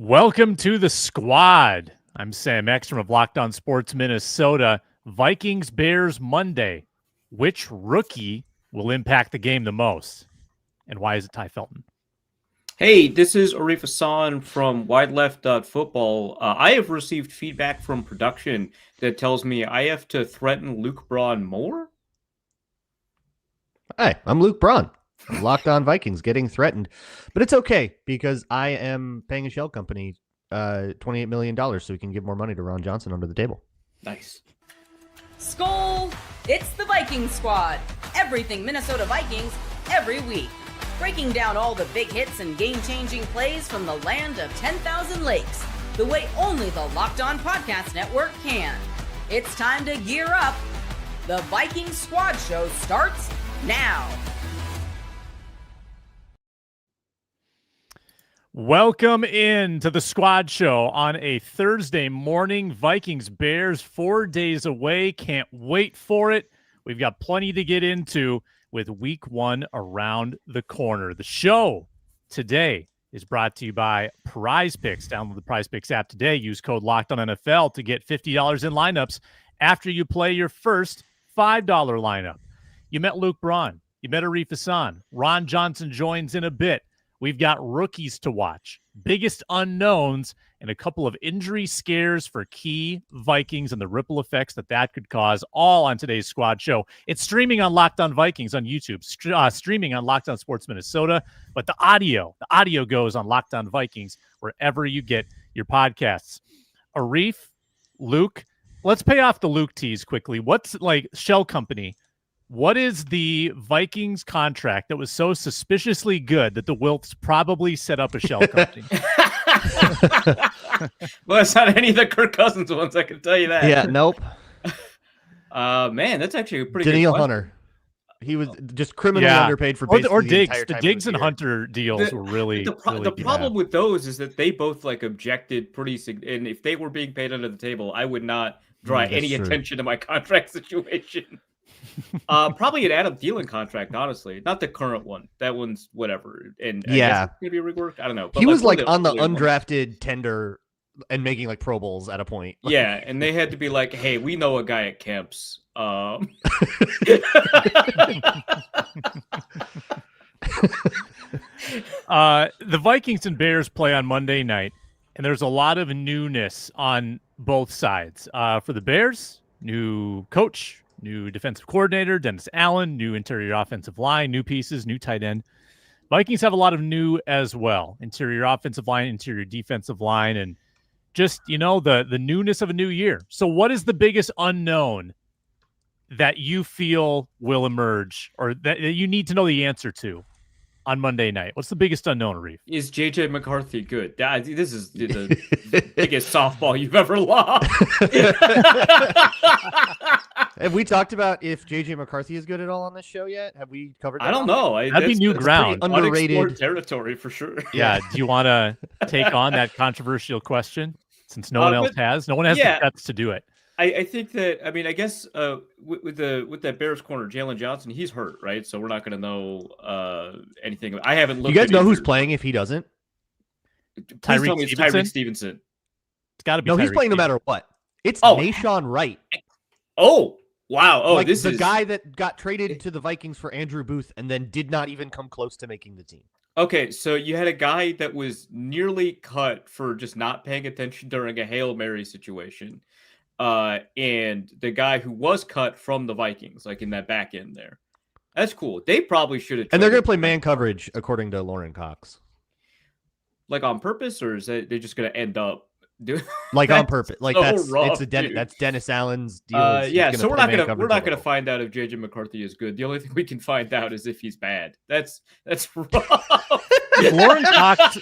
Welcome to the squad. I'm Sam Ekstrom of Locked On Sports Minnesota. Vikings Bears Monday. Which rookie will impact the game the most? And why is it Ty Felton? Hey, this is Arif Hasan from WideLeft.Football. I have received feedback from production that tells me I have to threaten Luke Braun more. Hi, I'm Luke Braun. Locked On Vikings getting threatened, but it's okay because I am paying a shell company $28 million so we can give more money to Ron Johnson under the table. Nice. Skol! It's the Viking Squad. Everything Minnesota Vikings every week. Breaking down all the big hits and game-changing plays from the land of 10,000 lakes. The way only the Locked On Podcast Network can. It's time to gear up. The Viking Squad show starts now. Welcome in to the squad show on a Thursday morning. Vikings Bears 4 days away. Can't wait for it. We've got plenty to get into with week one around the corner. The show today is brought to you by Prize Picks. Download the Prize Picks app today. Use code LOCKEDONNFL to get $50 in lineups after you play your first $5 lineup. You met Luke Braun. You met Arif Hasan. Ron Johnson joins in a bit. We've got rookies to watch, biggest unknowns, and a couple of injury scares for key Vikings and the ripple effects that could cause, all on today's squad show. It's streaming on Locked On Vikings on YouTube, streaming on Locked On Sports Minnesota, but the audio goes on Locked On Vikings wherever you get your podcasts. Arif, Luke, let's pay off the Luke tease quickly. What's shell company? What is the Vikings contract that was so suspiciously good that the Wilts probably set up a shell company? Well, it's not any of the Kirk Cousins ones, I can tell you that. Yeah, nope. Man, that's actually a pretty Danielle good Hunter. He was just criminally underpaid for basically or the Diggs. entire The time Diggs of and year. Hunter deals were really the problem with those is that they both objected pretty and if they were being paid under the table, I would not draw any attention to my contract situation. Probably an Adam Thielen contract, honestly, not the current one. That one's whatever. And I guess it's gonna be a rework. I don't know. But he was on the undrafted tender and making Pro Bowls at a point. Yeah, and they had to be like, "Hey, we know a guy at camps." The Vikings and Bears play on Monday night, and there's a lot of newness on both sides. For the Bears, new coach, new defensive coordinator, Dennis Allen, new interior offensive line, new pieces, new tight end. Vikings have a lot of new as well. Interior offensive line, interior defensive line, and just, the newness of a new year. So what is the biggest unknown that you feel will emerge or that you need to know the answer to on Monday night? What's the biggest unknown, Arif? Is J.J. McCarthy good? This is the biggest softball you've ever lost. Have we talked about if J.J. McCarthy is good at all on this show yet? Have we covered that? I don't know. That'd be new ground. Underrated territory for sure. Yeah. Do you want to take on that controversial question since no one else has? No one has the guts to do it. I think that, I guess with that Bears corner, Jalen Johnson, he's hurt, right? So we're not going to know anything. I haven't looked. You guys know who's playing if he doesn't? Tyreek Stevenson. It's got to be. No, he's playing no matter what. It's Nahshon Wright. Oh, wow. Oh, this is the guy that got traded to the Vikings for Andrew Booth and then did not even come close to making the team. Okay, so you had a guy that was nearly cut for just not paying attention during a Hail Mary situation. And the guy who was cut from the Vikings, in that back end there. That's cool. They probably should have. And they're going to play man coverage, according to Lauren Cox. On purpose, or is they're just going to end up doing on purpose? Rough, that's Dennis Allen's deal. So we're not going to find out if JJ McCarthy is good. The only thing we can find out is if he's bad. That's rough. If Lauren Cox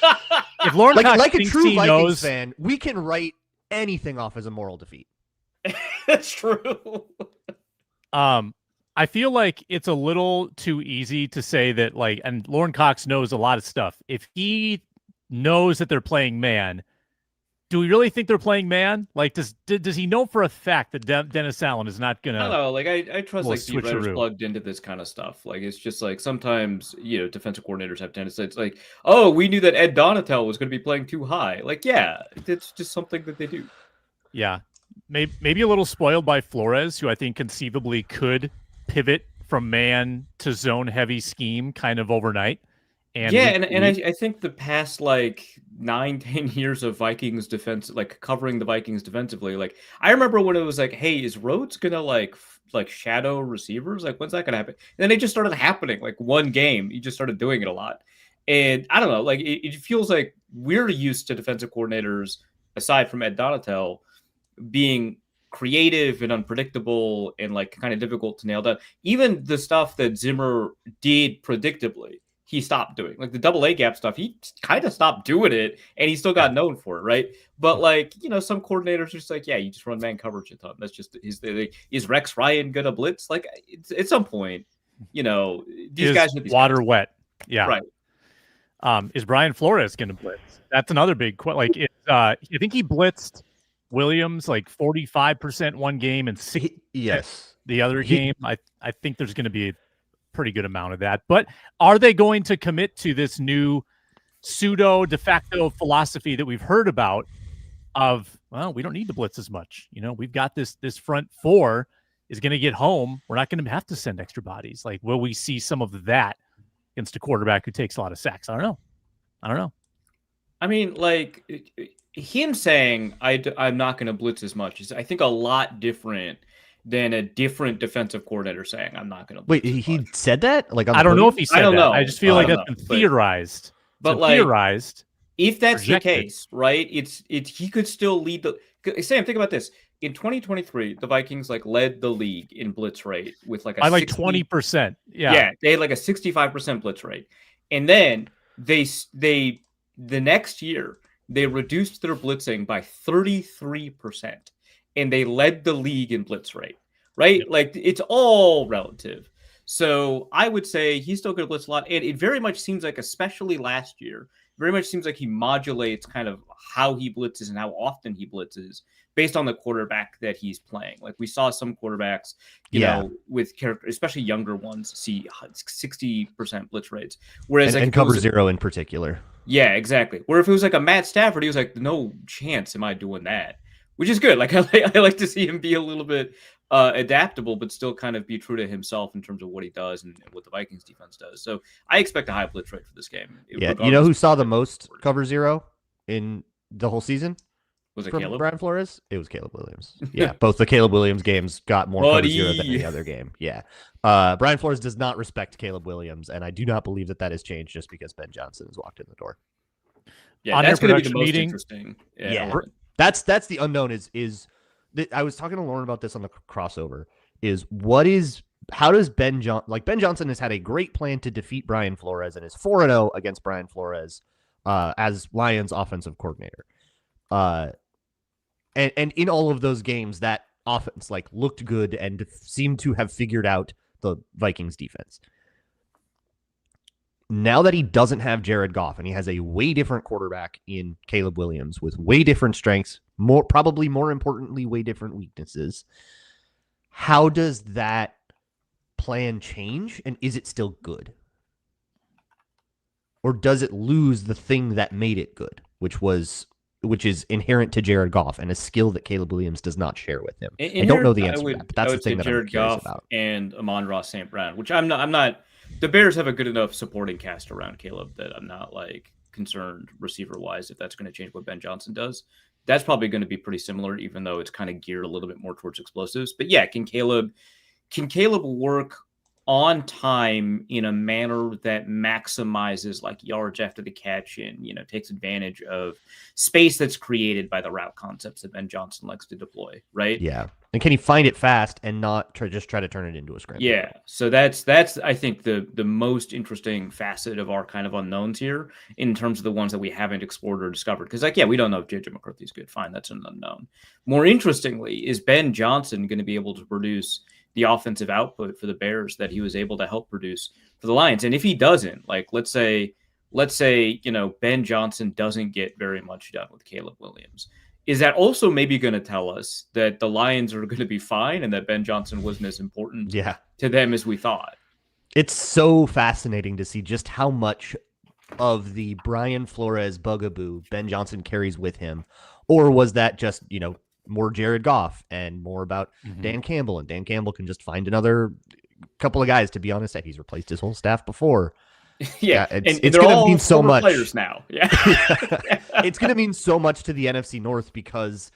like a thinks true he Vikings knows, fan, we can write anything off as a moral defeat. That's true. I feel like it's a little too easy to say that, and Lauren Cox knows a lot of stuff. If he knows that they're playing man, do we really think they're playing man? Like, does he know for a fact that Dennis Allen is not gonna? I don't know. Like, I trust like the writers switcheroo. plugged into this kind of stuff. Like, it's just like sometimes defensive coordinators have tendencies. It's like, oh, we knew that Ed Donatel was going to be playing too high. Like, yeah, it's just something that they do. Yeah, maybe a little spoiled by Flores, who I think conceivably could pivot from man to zone heavy scheme kind of overnight. And I think the past like 9-10 years of Vikings defense, like covering the Vikings defensively, like I remember when it was like, hey, is Rhodes gonna like shadow receivers? Like, when's that gonna happen? And then it just started happening. Like one game, you just started doing it a lot. And I don't know, like it feels like we're used to defensive coordinators, aside from Ed Donatel, being creative and unpredictable and like kind of difficult to nail down. Even the stuff that Zimmer did predictably, he stopped doing. Like the double A gap stuff, he kind of stopped doing it, and he still got known for it, right? But like, some coordinators are just like, yeah, you just run man coverage a ton. That's just is Rex Ryan gonna blitz? Like at some point, these guys are water wet. Yeah. Right. Is Brian Flores gonna blitz? That's another big question. Like I think he blitzed Williams like 45% one game and the other game. I think there's going to be a pretty good amount of that. But are they going to commit to this new pseudo de facto philosophy that we've heard about of, well, we don't need to blitz as much. We've got this front four is going to get home. We're not going to have to send extra bodies. Like, will we see some of that against a quarterback who takes a lot of sacks? I don't know. I mean, like him saying I'm not going to blitz as much is, I think, a lot different than a different defensive coordinator saying I'm not going to blitz. Wait, he said that? Like, I don't know if he said I don't that. know. I just feel like that's been theorized. But like, theorized. If that's projected. The case, right? It's he could still lead the. Sam, think about this. In 2023, the Vikings like led the league in blitz rate with like by 20%. Yeah, they had like a 65% blitz rate, and then the next year they reduced their blitzing by 33%, and they led the league in blitz rate. Right, like it's all relative. So I would say he's still going to blitz a lot, and it very much seems like, especially last year, very much seems like he modulates kind of how he blitzes and how often he blitzes based on the quarterback that he's playing. Like we saw some quarterbacks, you know, with character, especially younger ones, see 60% blitz rates. Whereas and cover zero in particular. Yeah, exactly. Where if it was like a Matt Stafford, he was like, no chance am I doing that, which is good. Like I like to see him be a little bit adaptable, but still kind of be true to himself in terms of what he does and what the Vikings defense does. So I expect a high blitz rate for this game. Yeah, you know who saw the most cover zero in the whole season? Was it from Caleb? Brian Flores? It was Caleb Williams. Yeah, both the Caleb Williams games got more cover zero than any other game. Yeah. Brian Flores does not respect Caleb Williams, and I do not believe that has changed just because Ben Johnson has walked in the door. Yeah, that's going to be the most interesting. Yeah. That's the unknown is I was talking to Lauren about this on the crossover, how does Ben Johnson has had a great plan to defeat Brian Flores and is 4-0 against Brian Flores as Lions offensive coordinator. And in all of those games, that offense looked good and seemed to have figured out the Vikings defense. Now that he doesn't have Jared Goff and he has a way different quarterback in Caleb Williams with way different strengths, probably more importantly, way different weaknesses, how does that plan change? And is it still good? Or does it lose the thing that made it good, which is inherent to Jared Goff and a skill that Caleb Williams does not share with him? I don't know the answer to that, but that's the thing that I'm curious about. And Amon-Ra St. Brown, which I'm not. The Bears have a good enough supporting cast around Caleb that I'm not concerned receiver-wise if that's going to change what Ben Johnson does. That's probably going to be pretty similar, even though it's kind of geared a little bit more towards explosives. But yeah, can Caleb work on time in a manner that maximizes yards after the catch and takes advantage of space that's created by the route concepts that Ben Johnson likes to deploy, right? Yeah. And can he find it fast and not try to turn it into a scramble? Yeah. So that's I think the most interesting facet of our kind of unknowns here in terms of the ones that we haven't explored or discovered. Because we don't know if JJ McCarthy's good. Fine, that's an unknown. More interestingly, is Ben Johnson going to be able to produce the offensive output for the Bears that he was able to help produce for the Lions? And if he doesn't, let's say let's say, Ben Johnson doesn't get very much done with Caleb Williams, is that also maybe going to tell us that the Lions are going to be fine and that Ben Johnson wasn't as important to them as we thought? It's so fascinating to see just how much of the Brian Flores bugaboo Ben Johnson carries with him. Or was that just, more Jared Goff and more about Dan Campbell? And Dan Campbell can just find another couple of guys to be on his staff. He's replaced his whole staff before. It's going to mean so much. Players now. Yeah. It's going to mean so much to the NFC North because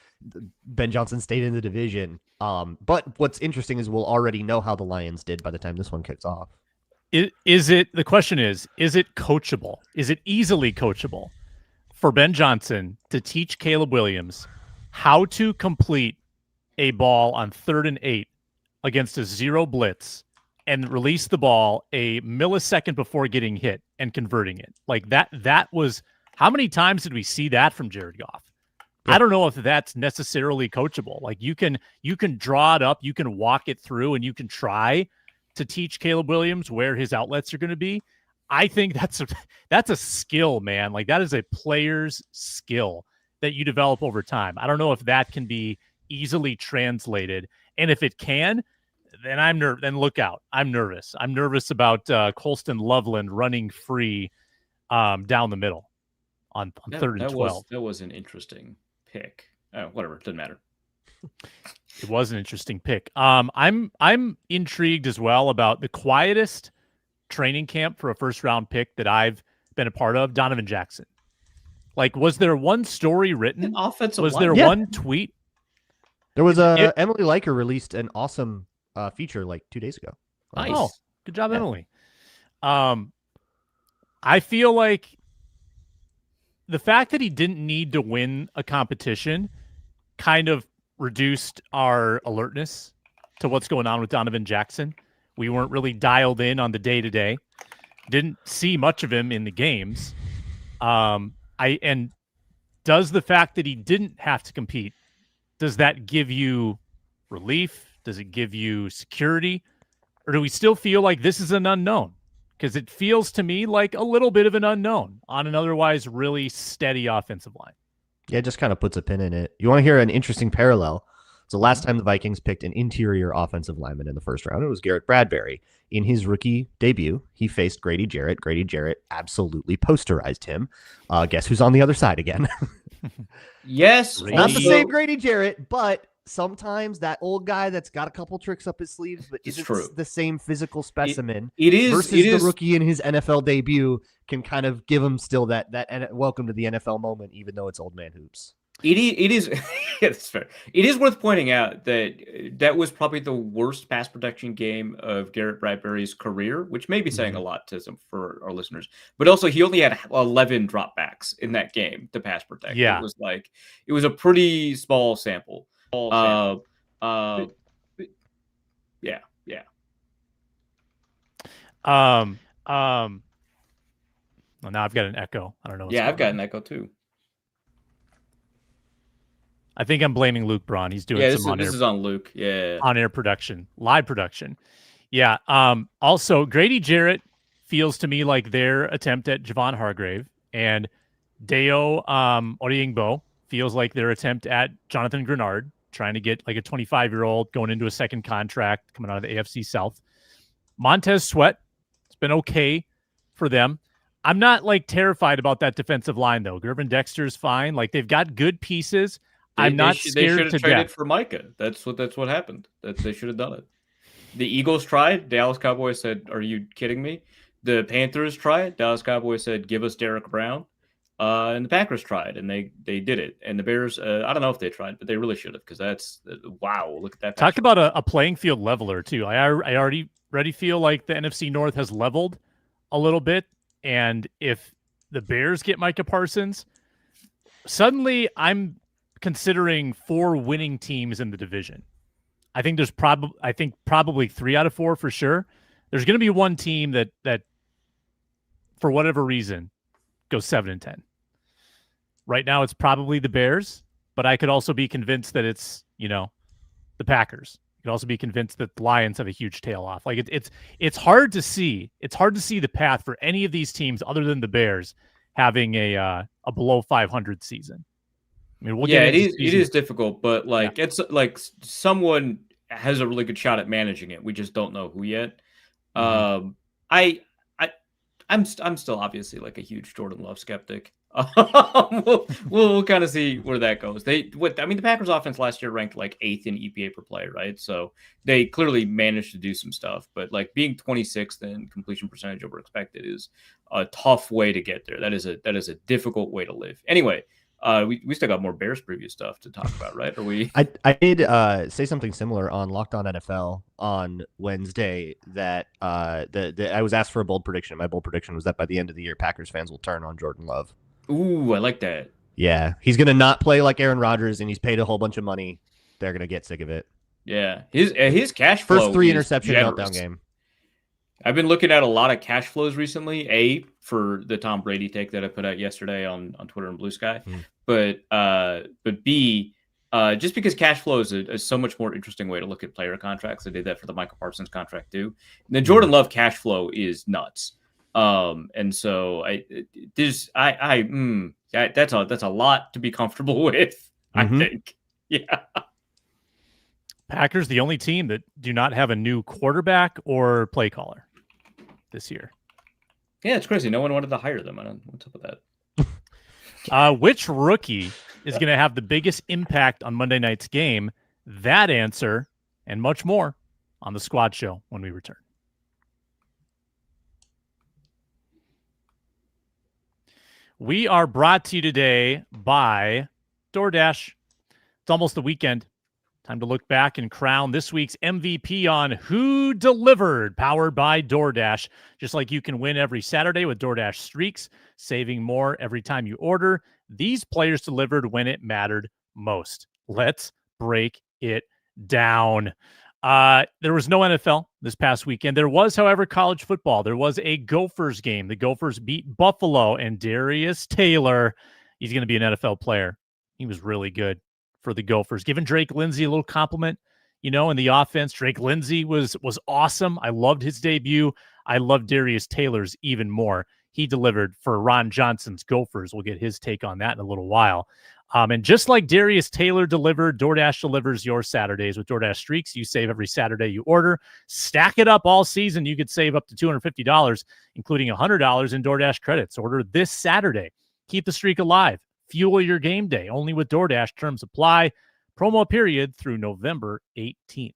Ben Johnson stayed in the division. But what's interesting is we'll already know how the Lions did by the time this one kicks off. The question is it coachable? Is it easily coachable for Ben Johnson to teach Caleb Williams how to complete a ball on 3rd and 8 against a zero blitz and release the ball a millisecond before getting hit and converting it? Like that was, how many times did we see that from Jared Goff? I don't know if that's necessarily coachable. Like you can draw it up, you can walk it through, and you can try to teach Caleb Williams where his outlets are going to be. I think that's a skill, man. Like that is a player's skill that you develop over time. I don't know if that can be easily translated. And if it can, then then look out. I'm nervous. I'm nervous about Colston Loveland running free down the middle on 3rd and 12. That was an interesting pick. Whatever, doesn't matter. It was an interesting pick. I'm intrigued as well about the quietest training camp for a first round pick that I've been a part of, Donovan Jackson. Like, was there one story written? Was there one tweet? There was Emily Liker released an awesome feature like 2 days ago. Nice. Oh, good job, Emily. I feel like the fact that he didn't need to win a competition kind of reduced our alertness to what's going on with Donovan Jackson. We weren't really dialed in on the day-to-day. Didn't see much of him in the games. And does the fact that he didn't have to compete, does that give you relief? Does it give you security? Or do we still feel like this is an unknown? Because it feels to me like a little bit of an unknown on an otherwise really steady offensive line. Yeah, it just kind of puts a pin in it. You want to hear an interesting parallel? So last time the Vikings picked an interior offensive lineman in the first round, it was Garrett Bradbury. In his rookie debut, he faced Grady Jarrett. Grady Jarrett absolutely posterized him. Guess who's on the other side again? Yes. Not the same Grady Jarrett, but sometimes that old guy that's got a couple tricks up his sleeves, but isn't the same physical specimen. It is versus the rookie in his NFL debut can kind of give him still that welcome to the NFL moment, even though it's old man hoops. It is. Yeah, that's fair. It is worth pointing out that was probably the worst pass protection game of Garrett Bradbury's career, which may be saying a lot for our listeners. But also, he only had 11 dropbacks in that game to pass protect. Yeah, it was a pretty small sample. Yeah. Well, now I've got an echo. I don't know. I've got an echo too. I think I'm blaming Luke Braun. He's doing this is on Luke. Yeah. On-air production, live production. Yeah. Also, Grady Jarrett feels to me like their attempt at Javon Hargrave, and Deo Odeyingbo feels like their attempt at Jonathan Grenard, trying to get like a 25-year-old going into a second contract coming out of the AFC South. Montez Sweat, it's been okay for them. I'm not like terrified about that defensive line though. Gervin Dexter's fine. Like they've got good pieces. I'm not scared to death. They should have traded for Micah. That's what happened. They should have done it. The Eagles tried. Dallas Cowboys said, "Are you kidding me?" The Panthers tried. Dallas Cowboys said, "Give us Derek Brown." And the Packers tried, and they did it. And the Bears, I don't know if they tried, but they really should have, because that's wow. Look at that. Talk about a playing field leveler too. I already feel like the NFC North has leveled a little bit, and if the Bears get Micah Parsons, suddenly I'm considering 4 winning teams in the division. I think there's probably 3 out of 4 for sure. There's going to be one team that for whatever reason goes 7-10. Right now it's probably the Bears, but I could also be convinced that it's, the Packers, You could also be convinced that the Lions have a huge tail off. Like it's hard to see. It's hard to see the path for any of these teams other than the Bears having a below 500 season. I mean, it is difficult, but like it's like someone has a really good shot at managing it. We just don't know who yet. Mm-hmm. I'm still obviously like a huge Jordan Love skeptic. We'll kind of see where that goes. The Packers offense last year ranked like 8th in EPA per play, right? So they clearly managed to do some stuff, but like being 26th in completion percentage over expected is a tough way to get there. That is a difficult way to live. Anyway, we still got more Bears preview stuff to talk about, right? Are we? I did say something similar on Locked On NFL on Wednesday that I was asked for a bold prediction. My bold prediction was that by the end of the year, Packers fans will turn on Jordan Love. Ooh, I like that. Yeah, he's gonna not play like Aaron Rodgers, and he's paid a whole bunch of money. They're gonna get sick of it. Yeah, his cash flow. First 3 interception meltdown game. I've been looking at a lot of cash flows recently. A, for the Tom Brady take that I put out yesterday on Twitter and Blue Sky, but B, just because cash flow is a so much more interesting way to look at player contracts. I did that for the Michael Parsons contract too. And the Jordan Love cash flow is nuts. And so that's a lot to be comfortable with. I think, yeah. Packers, the only team that do not have a new quarterback or play caller this year. Yeah, it's crazy. No one wanted to hire them. What's up with that? Which rookie is going to have the biggest impact on Monday night's game? That answer and much more on the Squad Show when we return. We are brought to you today by DoorDash. It's almost the weekend. Time to look back and crown this week's MVP on Who Delivered, powered by DoorDash. Just like you can win every Saturday with DoorDash Streaks, saving more every time you order. These players delivered when it mattered most. Let's break it down. There was no NFL this past weekend. There was, however, college football. There was a Gophers game. The Gophers beat Buffalo, and Darius Taylor, he's going to be an NFL player. He was really good for the Gophers. Giving Drake Lindsay a little compliment, in the offense. Drake Lindsay was awesome. I loved his debut. I loved Darius Taylor's even more. He delivered for Ron Johnson's Gophers. We'll get his take on that in a little while. And just like Darius Taylor delivered, DoorDash delivers your Saturdays with DoorDash Streaks. You save every Saturday you order. Stack it up all season. You could save up to $250, including $100 in DoorDash credits. Order this Saturday. Keep the streak alive. Fuel your game day. Only with DoorDash. Terms apply. Promo period through November 18th.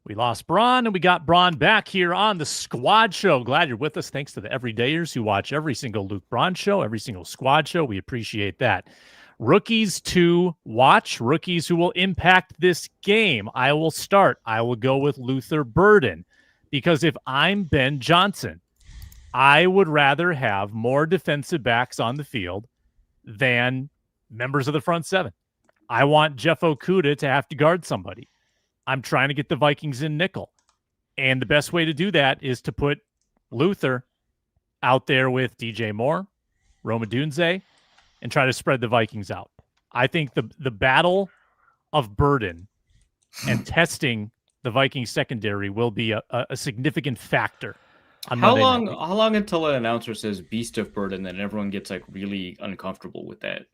We lost Braun, and we got Braun back here on the Squad Show. Glad you're with us. Thanks to the everydayers who watch every single Luke Braun show, every single Squad Show. We appreciate that. Rookies to watch, rookies who will impact this game. I will start. I will go with Luther Burden, because if I'm Ben Johnson, I would rather have more defensive backs on the field than members of the front seven. I want Jeff Okudah to have to guard somebody. I'm trying to get the Vikings in nickel. And the best way to do that is to put Luther out there with DJ Moore, Rome Odunze, and try to spread the Vikings out. I think the battle of burden and testing the Vikings secondary will be a significant factor on Monday night. How long until an announcer says beast of burden, then everyone gets like really uncomfortable with that?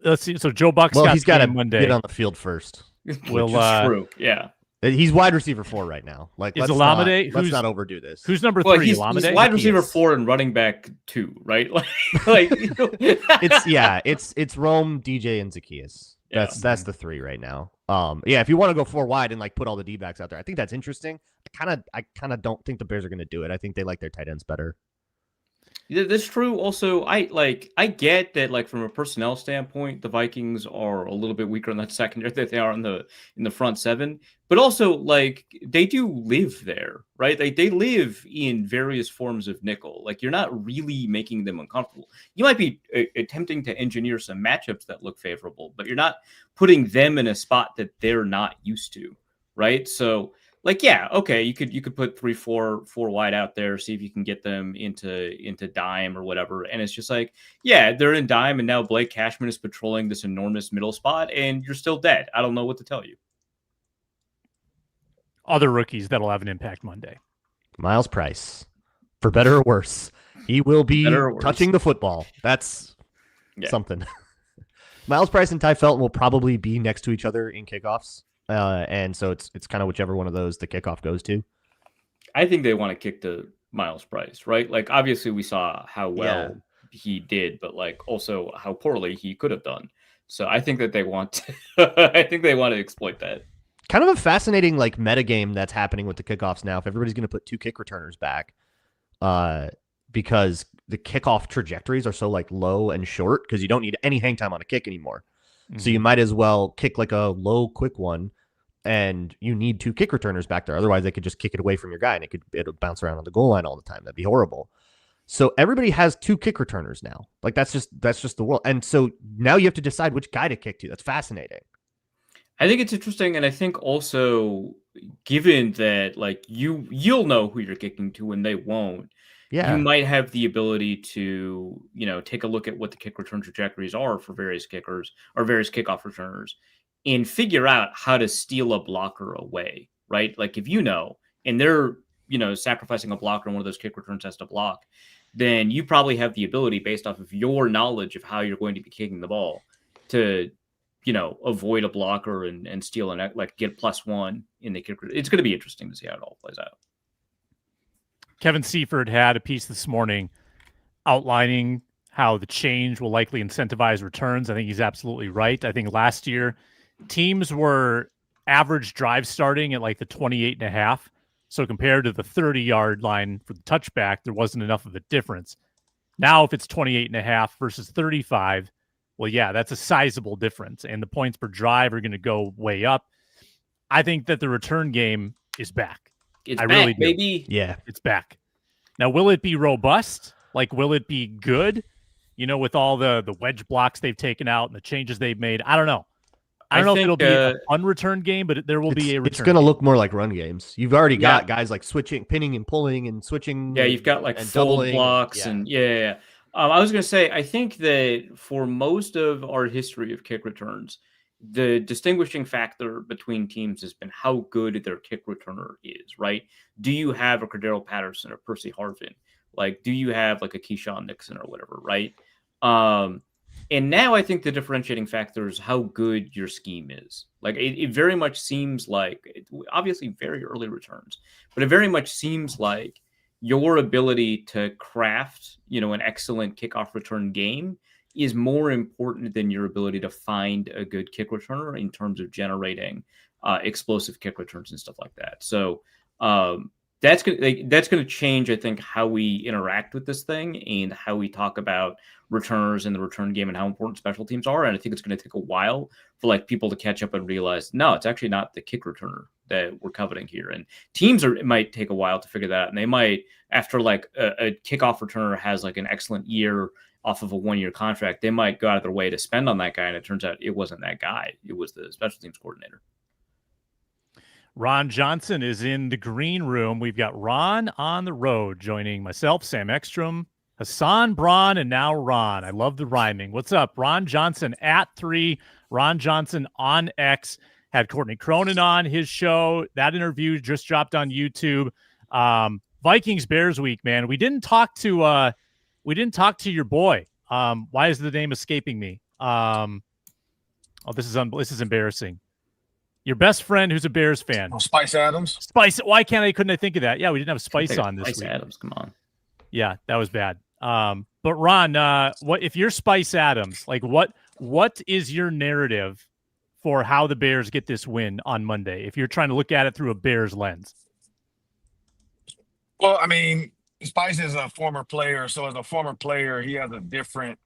Let's see. So Joe Buck's he's got to get on the field first. Which is true. Yeah. He's wide receiver 4 right now. Like, let's not overdo this. Who's number 3? He's wide receiver 4 and running back 2, right? It's Rome, DJ, and Zacchaeus. That's the 3 right now. If you want to go 4 wide and like put all the D-backs out there, I think that's interesting. I kind of don't think the Bears are going to do it. I think they like their tight ends better. That's true. Also, I get that, like, from a personnel standpoint, the Vikings are a little bit weaker in that secondary than they are in the front seven. But also, like, they do live there, right? Like, they live in various forms of nickel. Like, you're not really making them uncomfortable. You might be attempting to engineer some matchups that look favorable, but you're not putting them in a spot that they're not used to, right? So, like, yeah, okay, you could put 3-4 wide out there, see if you can get them into dime or whatever. And it's just like, yeah, they're in dime, and now Blake Cashman is patrolling this enormous middle spot, and you're still dead. I don't know what to tell you. Other rookies that'll have an impact Monday. Miles Price, for better or worse, he will be touching the football. That's something. Miles Price and Ty Felton will probably be next to each other in kickoffs. And so it's kind of whichever one of those the kickoff goes to. I think they want to kick to Miles Price, right? Like, obviously we saw how well he did, but like also how poorly he could have done. So I think that they want to, I think they want to exploit that. Kind of a fascinating like metagame that's happening with the kickoffs now. If everybody's going to put 2 kick returners back, because the kickoff trajectories are so like low and short because you don't need any hang time on a kick anymore. Mm-hmm. So you might as well kick like a low, quick one, and you need 2 kick returners back there. Otherwise, they could just kick it away from your guy, and it'll bounce around on the goal line all the time. That'd be horrible. So everybody has 2 kick returners now. Like that's just the world. And so now you have to decide which guy to kick to. That's fascinating. I think it's interesting, and I think also given that like you'll know who you're kicking to and they won't. Yeah. You might have the ability to, take a look at what the kick return trajectories are for various kickers or various kickoff returners and figure out how to steal a blocker away, right? Like if and they're, sacrificing a blocker and one of those kick returns has to block, then you probably have the ability based off of your knowledge of how you're going to be kicking the ball to, avoid a blocker and steal and like get +1 in the kick. It's going to be interesting to see how it all plays out. Kevin Seifert had a piece this morning outlining how the change will likely incentivize returns. I think he's absolutely right. I think last year teams were average drive starting at like the 28.5. So compared to the 30-yard line for the touchback, there wasn't enough of a difference. Now, if it's 28.5 versus 35, well, yeah, that's a sizable difference. And the points per drive are going to go way up. I think that the return game is back. It's back, really do. Baby. Yeah, it's back. Now, will it be robust? Like, will it be good? With all the wedge blocks they've taken out and the changes they've made. I don't know. I don't know if it'll be an unreturned game, but there will be a return. It's going to look more like run games. You've already got guys like switching, pinning and pulling and switching. Yeah, you've got like fold blocks and I was going to say, I think that for most of our history of kick returns, the distinguishing factor between teams has been how good their kick returner is, right? Do you have a Cordero Patterson or Percy Harvin? Like, do you have like a Keyshawn Nixon or whatever, right? And now I think the differentiating factor is how good your scheme is. Like, it very much seems like, obviously very early returns, but it very much seems like your ability to craft, an excellent kickoff return game is more important than your ability to find a good kick returner in terms of generating explosive kick returns and stuff like that. So that's going to change, I think, how we interact with this thing and how we talk about returners in the return game and how important special teams are. And I think it's going to take a while for like people to catch up and realize, no, it's actually not the kick returner that we're coveting here. And teams it might take a while to figure that out. And they might, after like a kickoff returner has like an excellent year off of a 1-year contract, they might go out of their way to spend on that guy. And it turns out it wasn't that guy. It was the special teams coordinator. Ron Johnson is in the green room. We've got Ron on the road joining myself, Sam Ekstrom, Hasan, Braun, and now Ron. I love the rhyming. What's up? Ron Johnson @3. Ron Johnson on X. Had Courtney Cronin on his show. That interview just dropped on YouTube. Vikings Bears week, man. We didn't talk to your boy. Why is the name escaping me? This is embarrassing. Your best friend who's a Bears fan. Oh, Spice Adams. Spice. Why couldn't I think of that? Yeah, we didn't have Spice on this week. Spice Adams, come on. Yeah, that was bad. But Ron, what if you're Spice Adams? Like, what is your narrative for how the Bears get this win on Monday? If you're trying to look at it through a Bears lens. Well, I mean, Spice is a former player, so as a former player, he has a different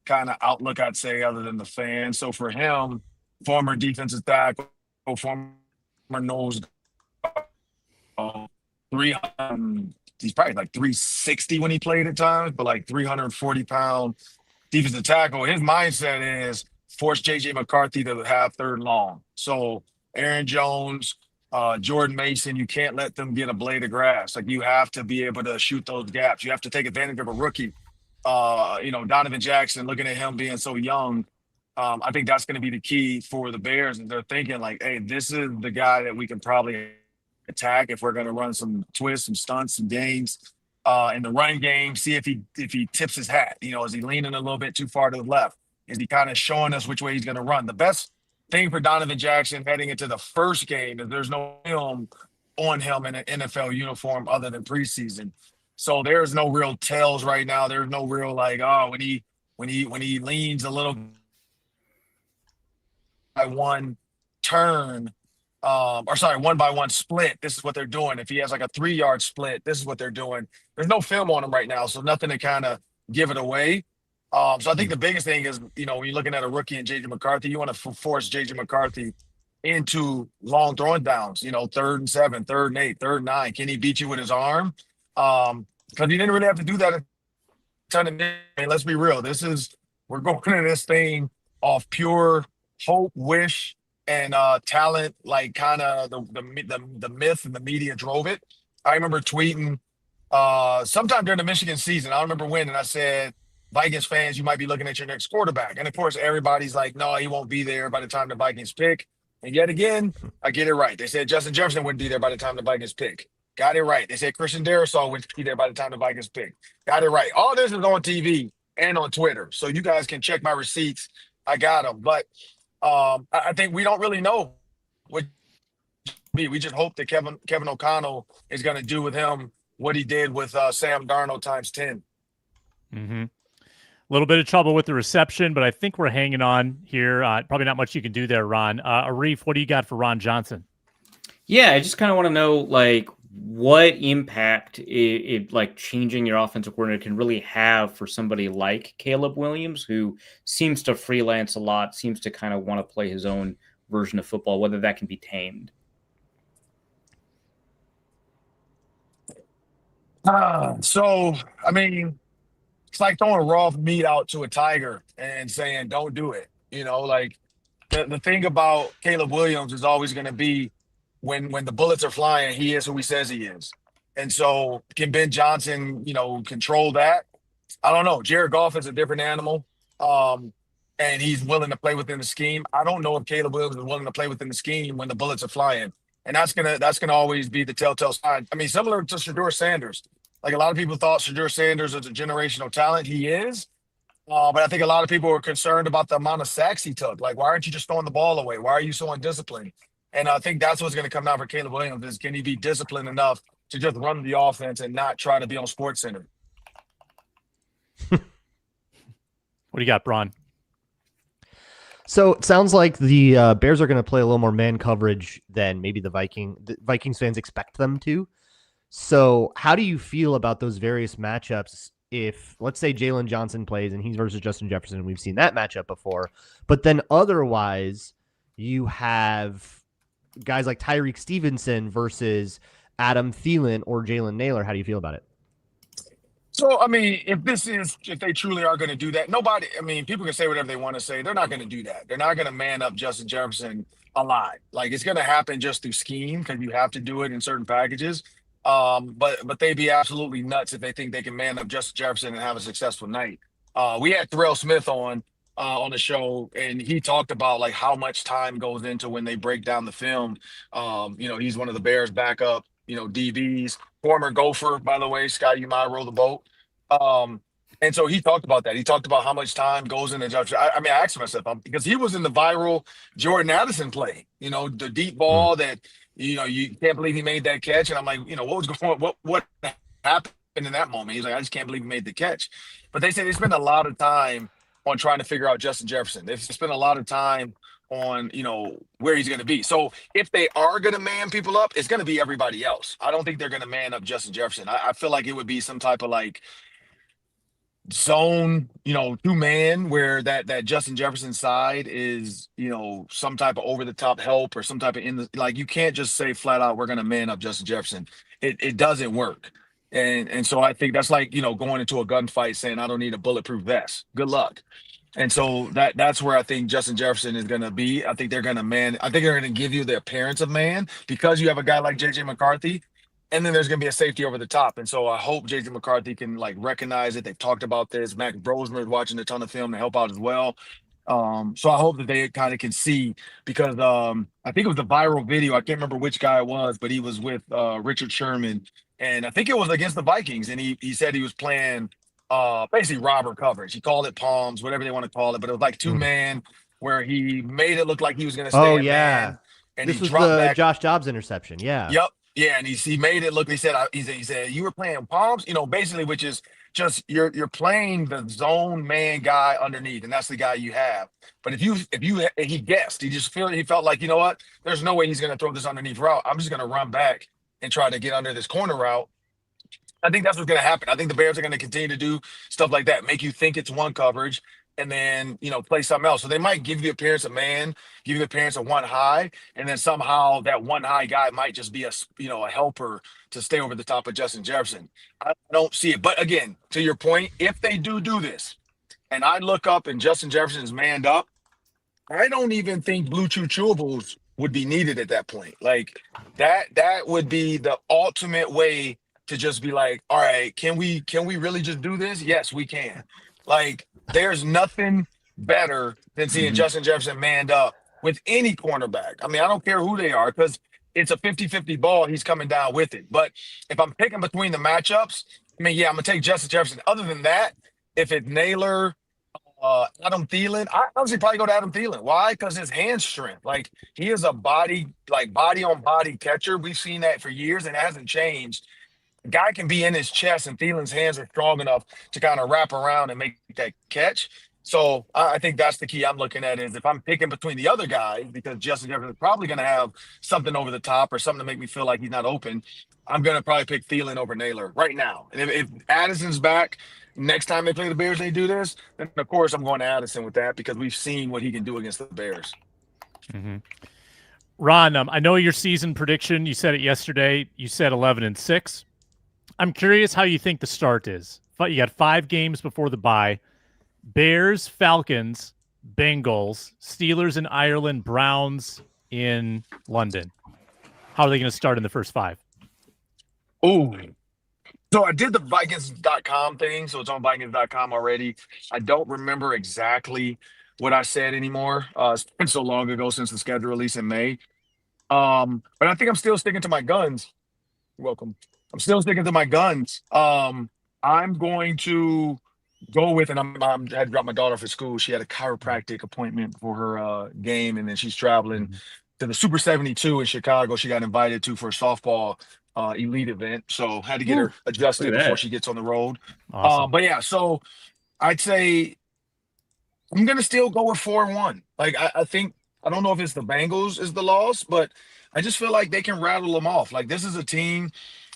kind of outlook, I'd say, other than the fan. So for him, former defensive tackle, former nose guard, he's probably like 360 when he played at times, but like 340-pound defensive tackle. His mindset is force J.J. McCarthy to have third long. So Aaron Jones, Jordan Mason, you can't let them get a blade of grass. Like, you have to be able to shoot those gaps. You have to take advantage of a rookie. Donovan Jackson, looking at him being so young, I think that's going to be the key for the Bears. And they're thinking like, hey, this is the guy that we can probably attack if we're going to run some twists, some stunts, some games in the run game. See if he tips his hat. Is he leaning a little bit too far to the left? Is he kind of showing us which way he's going to run? The best thing for Donovan Jackson heading into the first game is there's no film on him in an NFL uniform other than preseason. So there's no real tells right now. There's no real like, when he leans a little by one turn, 1-by-1 split, this is what they're doing. If he has like a 3-yard split, this is what they're doing. There's no film on him right now, so nothing to kind of give it away. So I think the biggest thing is, when you're looking at a rookie in J.J. McCarthy, you want to force J.J. McCarthy into long throwing downs, 3rd and 7, 3rd and 8, 3rd and 9. Can he beat you with his arm? Because he didn't really have to do that a ton of minutes. I mean, let's be real. We're going into this thing off pure hope, wish, and talent. Like, kind of the myth and the media drove it. I remember tweeting sometime during the Michigan season. I don't remember when, and I said, Vikings fans, you might be looking at your next quarterback. And of course, everybody's like, no, he won't be there by the time the Vikings pick. And yet again, I get it right. They said Justin Jefferson wouldn't be there by the time the Vikings pick. Got it right. They said Christian Darrisaw wouldn't be there by the time the Vikings pick. Got it right. All this is on TV and on Twitter. So you guys can check my receipts. I got them. But I think we don't really know what be. We just hope that Kevin O'Connell is going to do with him what he did with Sam Darnold times 10. Mm-hmm. A little bit of trouble with the reception, but I think we're hanging on here. Probably not much you can do there, Ron. Arif, what do you got for Ron Johnson? Yeah, I just kind of want to know, like, what impact it like changing your offensive coordinator can really have for somebody like Caleb Williams, who seems to freelance a lot, seems to kind of want to play his own version of football, whether that can be tamed. It's like throwing raw meat out to a tiger and saying, don't do it. Like, the thing about Caleb Williams is always going to be when the bullets are flying, he is who he says he is. And so can Ben Johnson, control that? I don't know. Jared Goff is a different animal. And he's willing to play within the scheme. I don't know if Caleb Williams is willing to play within the scheme when the bullets are flying. And that's gonna always be the telltale sign. I mean, similar to Shedeur Sanders. Like, a lot of people thought Shedeur Sanders was a generational talent. He is. But I think a lot of people were concerned about the amount of sacks he took. Like, why aren't you just throwing the ball away? Why are you so undisciplined? And I think that's what's going to come down for Caleb Williams is, can he be disciplined enough to just run the offense and not try to be on SportsCenter? What do you got, Braun? So it sounds like the Bears are going to play a little more man coverage than maybe the Vikings fans expect them to. So how do you feel about those various matchups if, let's say, Jalen Johnson plays and he's versus Justin Jefferson? We've seen that matchup before. But then otherwise, you have guys like Tyreek Stevenson versus Adam Thielen or Jalen Naylor. How do you feel about it? So, I mean, if they truly are going to do that, people can say whatever they want to say. They're not going to do that. They're not going to man up Justin Jefferson a lot. Like, it's going to happen just through scheme because you have to do it in certain packages. But they'd be absolutely nuts if they think they can man up Justin Jefferson and have a successful night. We had Terrell Smith on the show, and he talked about like how much time goes into when they break down the film. He's one of the Bears' backup, DBs, former Gopher, by the way. Scott, you might roll the boat. And so he talked about that. He talked about how much time goes into Jefferson. I asked myself, because he was in the viral Jordan Addison play, the deep ball that, you can't believe he made that catch. And I'm like, what was going on? What happened in that moment? He's like, I just can't believe he made the catch. But they say they spend a lot of time on trying to figure out Justin Jefferson. They've spent a lot of time on, where he's going to be. So if they are going to man people up, it's going to be everybody else. I don't think they're going to man up Justin Jefferson. I feel like it would be some type of like zone, 2-man where that Justin Jefferson side is, some type of over the top help or some type of you can't just say flat out, we're going to man up Justin Jefferson. It doesn't work. And so I think that's like, going into a gunfight saying, I don't need a bulletproof vest. Good luck. And so that's where I think Justin Jefferson is going to be. I think they're going to man. I think they're going to give you the appearance of man because you have a guy like JJ McCarthy, and then there's going to be a safety over the top. And so I hope JJ McCarthy can like recognize it. They've talked about this. Mac Brosmer is watching a ton of film to help out as well. So I hope that they kind of can see because I think it was the viral video. I can't remember which guy it was, but he was with Richard Sherman, and I think it was against the Vikings, and he said he was playing basically robber coverage. He called it palms, whatever they want to call it, but it was like 2-man where he made it look like he was going to stay in man, and this he was dropped the back. Josh Dobbs interception. Yeah. Yep. Yeah, and he made it look. He said you were playing palms, basically, which is just you're playing the zone man guy underneath, and that's the guy you have. But if he guessed, he felt like, you know what, there's no way he's going to throw this underneath route. I'm just going to run back and try to get under this corner route. I think that's what's going to happen. I think the Bears are going to continue to do stuff like that, make you think it's one coverage, and then play something else. So they might give you the appearance of man, give you the appearance of one high, and then somehow that one high guy might just be a helper to stay over the top of Justin Jefferson. I don't see it. But again, to your point, if they do this, and I look up and Justin Jefferson's manned up, I don't even think blue chew chewables would be needed at that point. Like that would be the ultimate way to just be like, all right, can we really just do this? Yes, we can. Like, there's nothing better than seeing Justin Jefferson manned up with any cornerback. I mean, I don't care who they are because it's a 50-50 ball. He's coming down with it. But if I'm picking between the matchups, I mean, yeah, I'm going to take Justin Jefferson. Other than that, if it's Naylor, Adam Thielen, I honestly probably go to Adam Thielen. Why? Because his hand strength. Like, he is a body on body catcher. We've seen that for years and it hasn't changed. Guy can be in his chest and Thielen's hands are strong enough to kind of wrap around and make that catch. So I think that's the key I'm looking at is if I'm picking between the other guys, because Justin Jefferson is probably going to have something over the top or something to make me feel like he's not open, I'm going to probably pick Thielen over Naylor right now. And if Addison's back next time they play the Bears, they do this, then of course I'm going to Addison with that because we've seen what he can do against the Bears. Mm-hmm. Ron, I know your season prediction, you said it yesterday, you said 11-6. I'm curious how you think the start is. You got 5 games before the bye. Bears, Falcons, Bengals, Steelers in Ireland, Browns in London. How are they going to start in the first 5? Oh, so I did the Vikings.com thing, so it's on Vikings.com already. I don't remember exactly what I said anymore. It's been so long ago since the schedule release in May. But I think I'm still sticking to my guns. You're welcome. I'm still sticking to my guns. I'm going to go with, and I had to drop my daughter for school. She had a chiropractic appointment for her game, and then she's traveling to the Super 72 in Chicago. She got invited to for a softball elite event, so had to get her adjusted before she gets on the road. Awesome. But yeah, so I'd say I'm gonna still go with 4-1. Like I think I don't know if it's the Bengals is the loss, but I just feel like they can rattle them off. Like this is a team.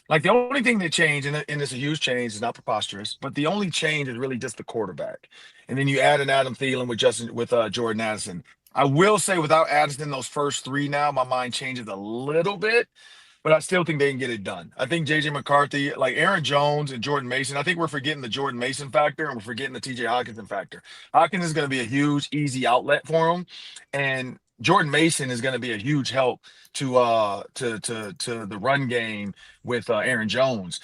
Like the only thing that changed, and it's a huge change, it's not preposterous, but the only change is really just the quarterback. And then you add an Adam Thielen with Jordan Addison. I will say without Addison, those first 3 now, my mind changes a little bit, but I still think they can get it done. I think JJ McCarthy, like Aaron Jones and Jordan Mason, I think we're forgetting the Jordan Mason factor and we're forgetting the TJ Hockenson factor. Hockenson is going to be a huge, easy outlet for him. And Jordan Mason is going to be a huge help to the run game with Aaron Jones.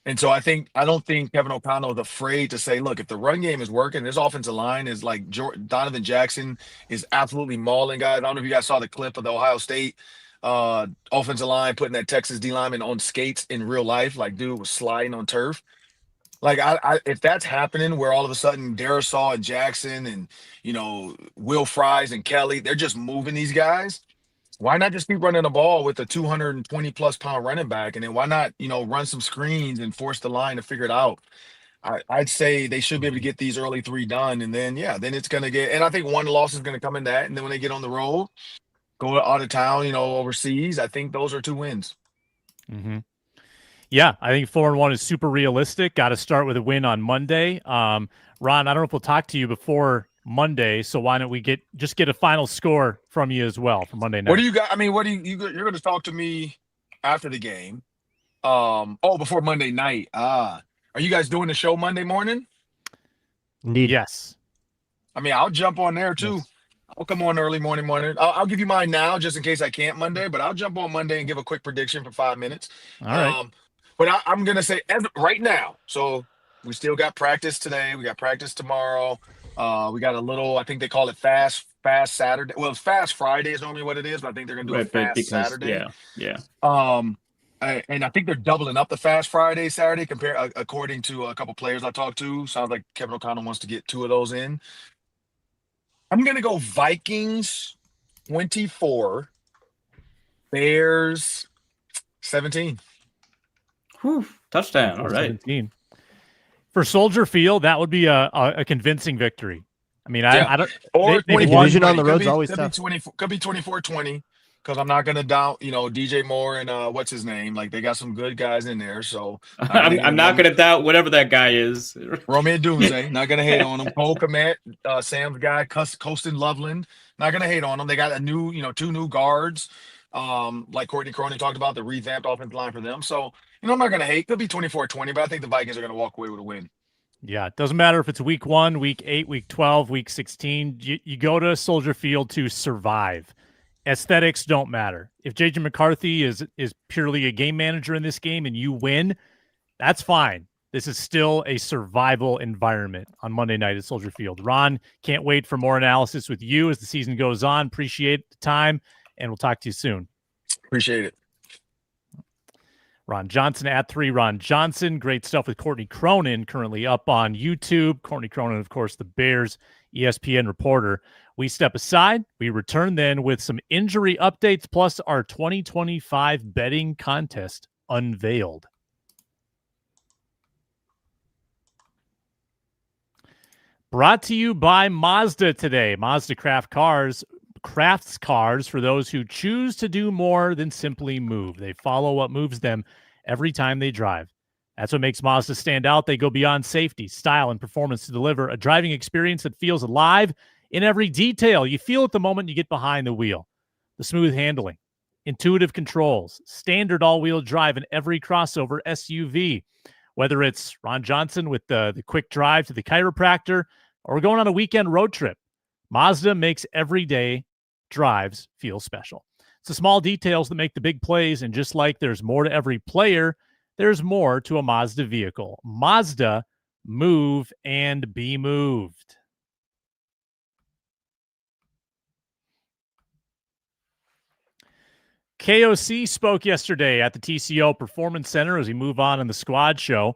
And so I don't think Kevin O'Connell is afraid to say, look, if the run game is working, this offensive line is like Donovan Jackson is absolutely mauling guys. I don't know if you guys saw the clip of the Ohio State offensive line putting that Texas D lineman on skates in real life. Like, dude was sliding on turf. Like, if that's happening where all of a sudden Darisaw and Jackson and, Will Fries and Kelly, they're just moving these guys, why not just keep running the ball with a 220-plus pound running back? And then why not, run some screens and force the line to figure it out? I'd say they should be able to get these early 3 done. And then, then it's going to get – and I think one loss is going to come in that. And then when they get on the road, go out of town, overseas, I think those are 2 wins. Mm-hmm. Yeah, I think 4-1 is super realistic. Got to start with a win on Monday. Ron, I don't know if we'll talk to you before Monday, so why don't we get a final score from you as well for Monday night? What do you got? I mean, you're going to talk to me after the game? Before Monday night. Are you guys doing the show Monday morning? Indeed. Yes. I mean, I'll jump on there too. Yes. I'll come on early morning. I'll give you mine now just in case I can't Monday, but I'll jump on Monday and give a quick prediction for 5 minutes. All right. But I'm going to say right now. So we still got practice today. We got practice tomorrow. We got a little, I think they call it fast Saturday. Well, it's fast Friday is normally what it is, but I think they're going to do it fast Saturday. Yeah. And I think they're doubling up the fast Saturday according to a couple players I talked to. Sounds like Kevin O'Connell wants to get 2 of those in. I'm going to go Vikings 24, Bears 17. Whew, touchdown. All right. 17. For Soldier Field, that would be a convincing victory. I mean, I don't. Or division on the road is always tough. Could be 24-20 because I'm not going to doubt, DJ Moore and what's his name. Like they got some good guys in there. So I'm not going to doubt whatever that guy is. Roman Doomsday, not going to hate on him. Cole Kmet, Sam's guy, Colston Loveland, not going to hate on him. They got a new, 2 new guards. Like Courtney Cronin talked about, the revamped offensive line for them. So, I'm not going to hate. Could be 24-20, but I think the Vikings are going to walk away with a win. Yeah, it doesn't matter if it's week 1, week 8, week 12, week 16. You go to Soldier Field to survive. Aesthetics don't matter. If J.J. McCarthy is purely a game manager in this game and you win, that's fine. This is still a survival environment on Monday night at Soldier Field. Ron, can't wait for more analysis with you as the season goes on. Appreciate the time, and we'll talk to you soon. Appreciate it. Ron Johnson at 3 Ron Johnson. Great stuff with Courtney Cronin, currently up on YouTube. Courtney Cronin, of course, the Bears ESPN reporter. We step aside. We return then with some injury updates plus our 2025 betting contest unveiled. Brought to you by Mazda today. Mazda crafts cars for those who choose to do more than simply move. They follow what moves them every time they drive. That's what makes Mazda stand out. They go beyond safety, style, and performance to deliver a driving experience that feels alive in every detail. You feel it the moment you get behind the wheel. The smooth handling, intuitive controls, standard all-wheel drive in every crossover SUV. Whether it's Ron Johnson with the quick drive to the chiropractor or going on a weekend road trip, Mazda makes everyday drives feel special. It's the small details that make the big plays, and just like there's more to every player, there's more to a Mazda vehicle. Mazda, move and be moved. KOC spoke yesterday at the TCO Performance Center as we move on in the squad show.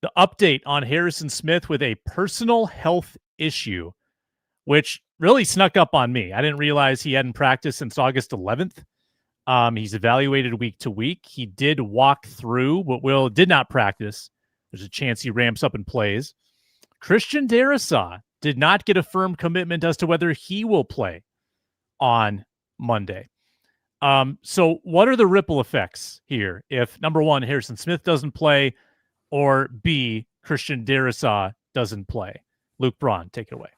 The update on Harrison Smith with a personal health issue, which really snuck up on me. I didn't realize he hadn't practiced since August 11th. He's evaluated week to week. He did walk through, but did not practice. There's a chance he ramps up and plays. Christian Darrisaw did not get a firm commitment as to whether he will play on Monday. So what are the ripple effects here if, number one, Harrison Smith doesn't play, or B, Christian Darrisaw doesn't play? Luke Braun, take it away.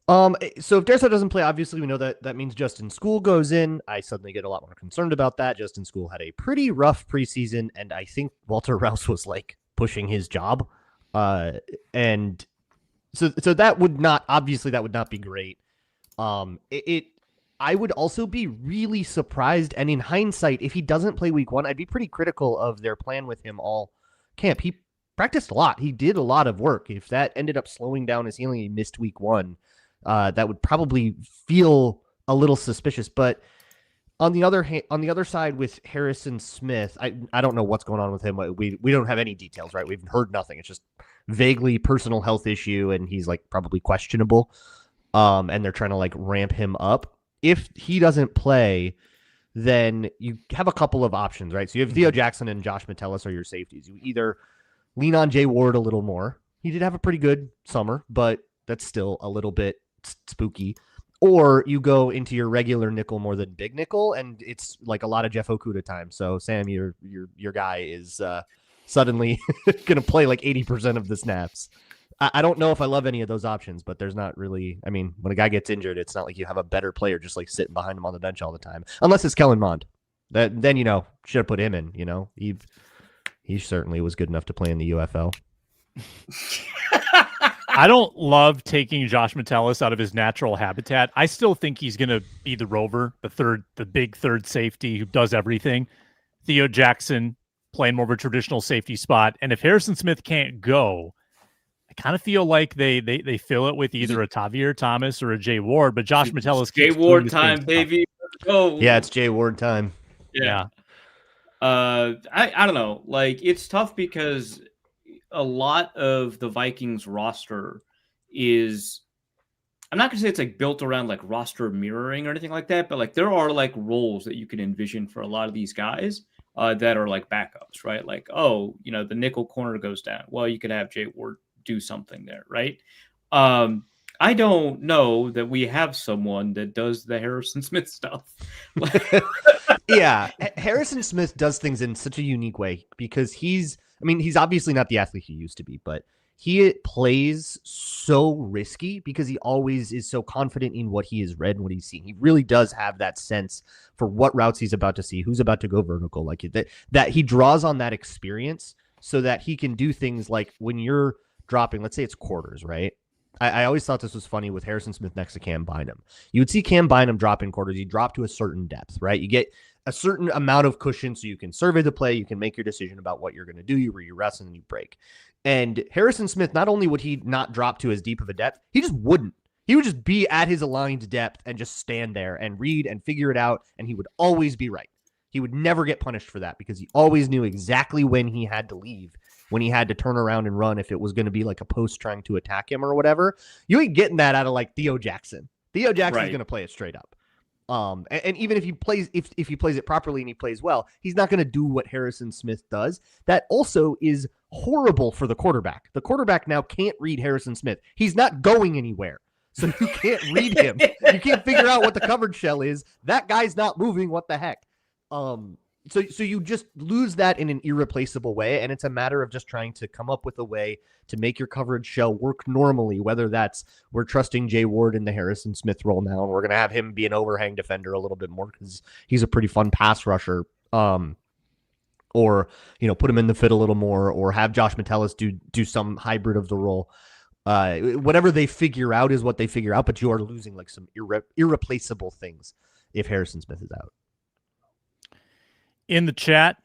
So if Darrisaw doesn't play, obviously we know that means Justin School goes in. I suddenly get a lot more concerned about that. Justin School had a pretty rough preseason, and I think Walter Rouse was like pushing his job. And so that would not be great. I would also be really surprised, and in hindsight, if he doesn't play week 1, I'd be pretty critical of their plan with him all camp. He practiced a lot. He did a lot of work. If that ended up slowing down his healing, he missed week 1. That would probably feel a little suspicious. But on the other side with Harrison Smith, I don't know what's going on with him. We don't have any details, right? We've heard nothing. It's just vaguely personal health issue, and he's like probably questionable. And they're trying to like ramp him up. If he doesn't play, then you have a couple of options, right? So you have Theo Jackson and Josh Metellus are your safeties. You either lean on Jay Ward a little more. He did have a pretty good summer, but that's still a little bit spooky. Or you go into your regular nickel more than big nickel, and it's like a lot of Jeff Okuda time. So Sam, your guy is suddenly going to play like 80% of the snaps. I don't know if I love any of those options, but there's not really. I mean, when a guy gets injured, it's not like you have a better player just like sitting behind him on the bench all the time, unless it's Kellen Mond. Then should have put him in. He certainly was good enough to play in the UFL. I don't love taking Josh Metellus out of his natural habitat. I still think he's going to be the rover, the big third safety who does everything. Theo Jackson playing more of a traditional safety spot. And if Harrison Smith can't go, I kind of feel like they fill it with either a Tavier Thomas or a Jay Ward, but Josh Metellus Jay Ward time, baby. Let's go. Yeah, it's Jay Ward time. Yeah. I don't know. Like, it's tough because a lot of the Vikings roster is, I'm not gonna say it's like built around like roster mirroring or anything like that, but like there are like roles that you can envision for a lot of these guys that are like backups, right? Like, oh, the nickel corner goes down. Well, you could have Jay Ward do something there, right? I don't know that we have someone that does the Harrison Smith stuff. Yeah, Harrison Smith does things in such a unique way because he's obviously not the athlete he used to be, but he plays so risky because he always is so confident in what he has read and what he's seen. He really does have that sense for what routes he's about to see, who's about to go vertical, like that he draws on that experience so that he can do things like when you're dropping, let's say it's quarters, right? I always thought this was funny with Harrison Smith next to Cam Bynum. You would see Cam Bynum drop in quarters. You drop to a certain depth, right? You get a certain amount of cushion so you can survey the play. You can make your decision about what you're going to do. You rest and then you break. And Harrison Smith, not only would he not drop to as deep of a depth, he just wouldn't. He would just be at his aligned depth and just stand there and read and figure it out. And he would always be right. He would never get punished for that because he always knew exactly when he had to leave, when he had to turn around and run if it was going to be like a post trying to attack him or whatever. You ain't getting that out of like Theo Jackson. Theo Jackson's going to play it straight up. And even if he plays, if he plays it properly and he plays well, he's not going to do what Harrison Smith does. That also is horrible for the quarterback. The quarterback now can't read Harrison Smith. He's not going anywhere. So you can't read him. You can't figure out what the coverage shell is. That guy's not moving. What the heck? So you just lose that in an irreplaceable way, and it's a matter of just trying to come up with a way to make your coverage shell work normally, whether that's we're trusting Jay Ward in the Harrison Smith role now, and we're going to have him be an overhang defender a little bit more because he's a pretty fun pass rusher, or put him in the fit a little more, or have Josh Metellus do some hybrid of the role. Whatever they figure out is what they figure out, but you are losing like some irreplaceable things if Harrison Smith is out. In the chat,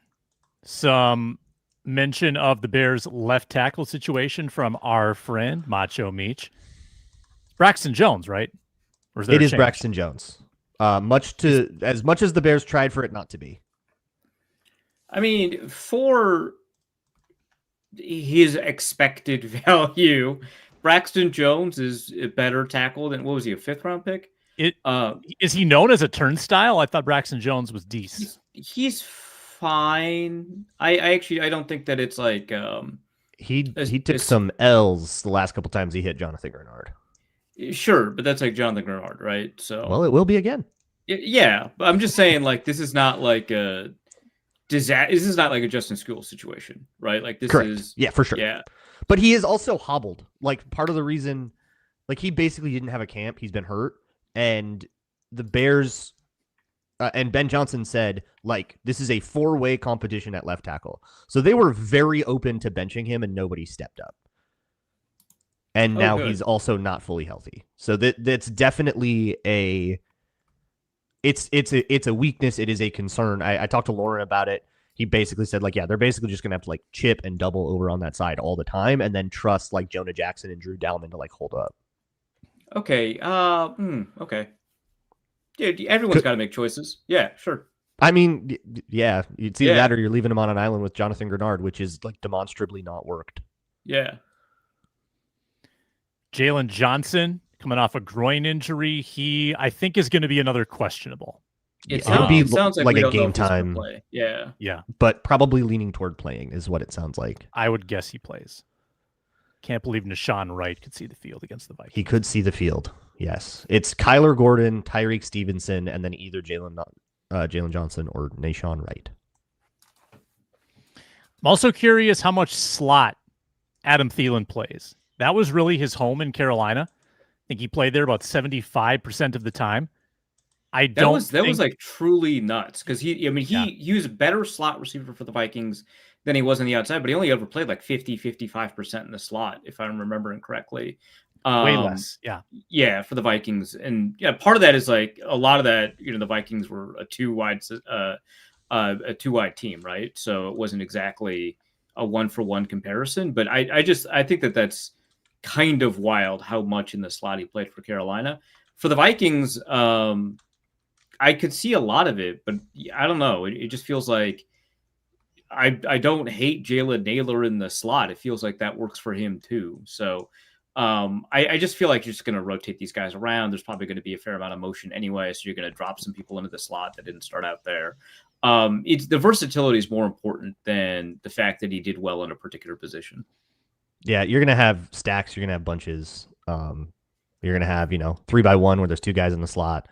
some mention of the Bears left tackle situation from our friend Macho Meach. Braxton Jones, right? Or is it is Braxton Jones. As much as the Bears tried for it not to be. I mean, for his expected value, Braxton Jones is a better tackle than, what was he, a 5th round pick? Is he known as a turnstile? I thought Braxton Jones was decent. He's fine. I don't think that it's like he took some L's the last couple times he hit Jonathan Grenard. Sure, but that's like Jonathan Grenard, right? So it will be again. Yeah, but I'm just saying, like, this is not like a disaster. This is not like a Justin School situation, right? Like this Correct. is for sure. Yeah, but he is also hobbled. Like part of the reason, like he basically didn't have a camp. He's been hurt. And the Bears and Ben Johnson said, like, this is a 4-way competition at left tackle. So they were very open to benching him and nobody stepped up. And now he's also not fully healthy. So that's definitely it's a weakness. It is a concern. I talked to Lauren about it. He basically said, like, yeah, they're basically just going to have to like chip and double over on that side all the time and then trust like Jonah Jackson and Drew Dalman to like hold up. Okay. Okay. Yeah, everyone's got to make choices. Yeah, sure. I mean, yeah, you'd see that, or you're leaving him on an island with Jonathan Grenard, which is like demonstrably not worked. Yeah. Jalen Johnson coming off a groin injury. He, I think, is going to be another questionable. It sounds like a game time. Play. Yeah. Yeah. But probably leaning toward playing is what it sounds like. I would guess he plays. Can't believe Nashawn Wright could see the field against the Vikings. He could see the field. Yes. It's Kyler Gordon, Tyreek Stevenson, and then either Jalen Johnson or Nashawn Wright. I'm also curious how much slot Adam Thielen plays. That was really his home in Carolina. I think he played there about 75% of the time. That was like truly nuts because he was a better slot receiver for the Vikings than he was on the outside, but he only ever played like 55% in the slot, if I'm remembering correctly. Way less. Yeah, for the Vikings. And yeah, part of that is like a lot of that, the Vikings were a two wide team, right? So it wasn't exactly a 1-for-1 comparison, but I think that's kind of wild how much in the slot he played for Carolina. For the Vikings, I could see a lot of it, but I don't know. It just feels like I don't hate Jalen Naylor in the slot. It feels like that works for him too. So I just feel like you're just going to rotate these guys around. There's probably going to be a fair amount of motion anyway, so you're going to drop some people into the slot that didn't start out there. The versatility is more important than the fact that he did well in a particular position. Yeah, you're going to have stacks. You're going to have bunches. You're going to have 3x1 where there's two guys in the slot.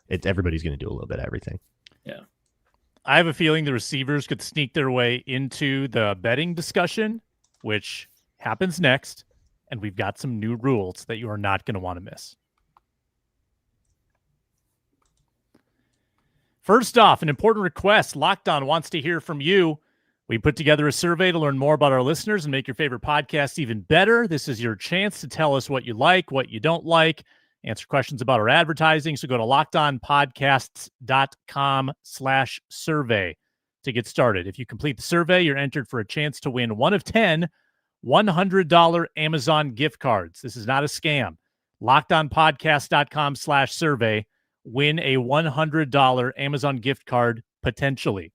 Everybody's going to do a little bit of everything. Yeah. I have a feeling the receivers could sneak their way into the betting discussion, which happens next. And we've got some new rules that you are not going to want to miss. First off, an important request. Locked On wants to hear from you. We put together a survey to learn more about our listeners and make your favorite podcast even better. This is your chance to tell us what you like, what you don't like, answer questions about our advertising. So go to lockedonpodcasts.com/survey to get started. If you complete the survey, you're entered for a chance to win one of 10 $100 Amazon gift cards. This is not a scam. LockedOnPodcast.com/survey. Win a $100 Amazon gift card potentially.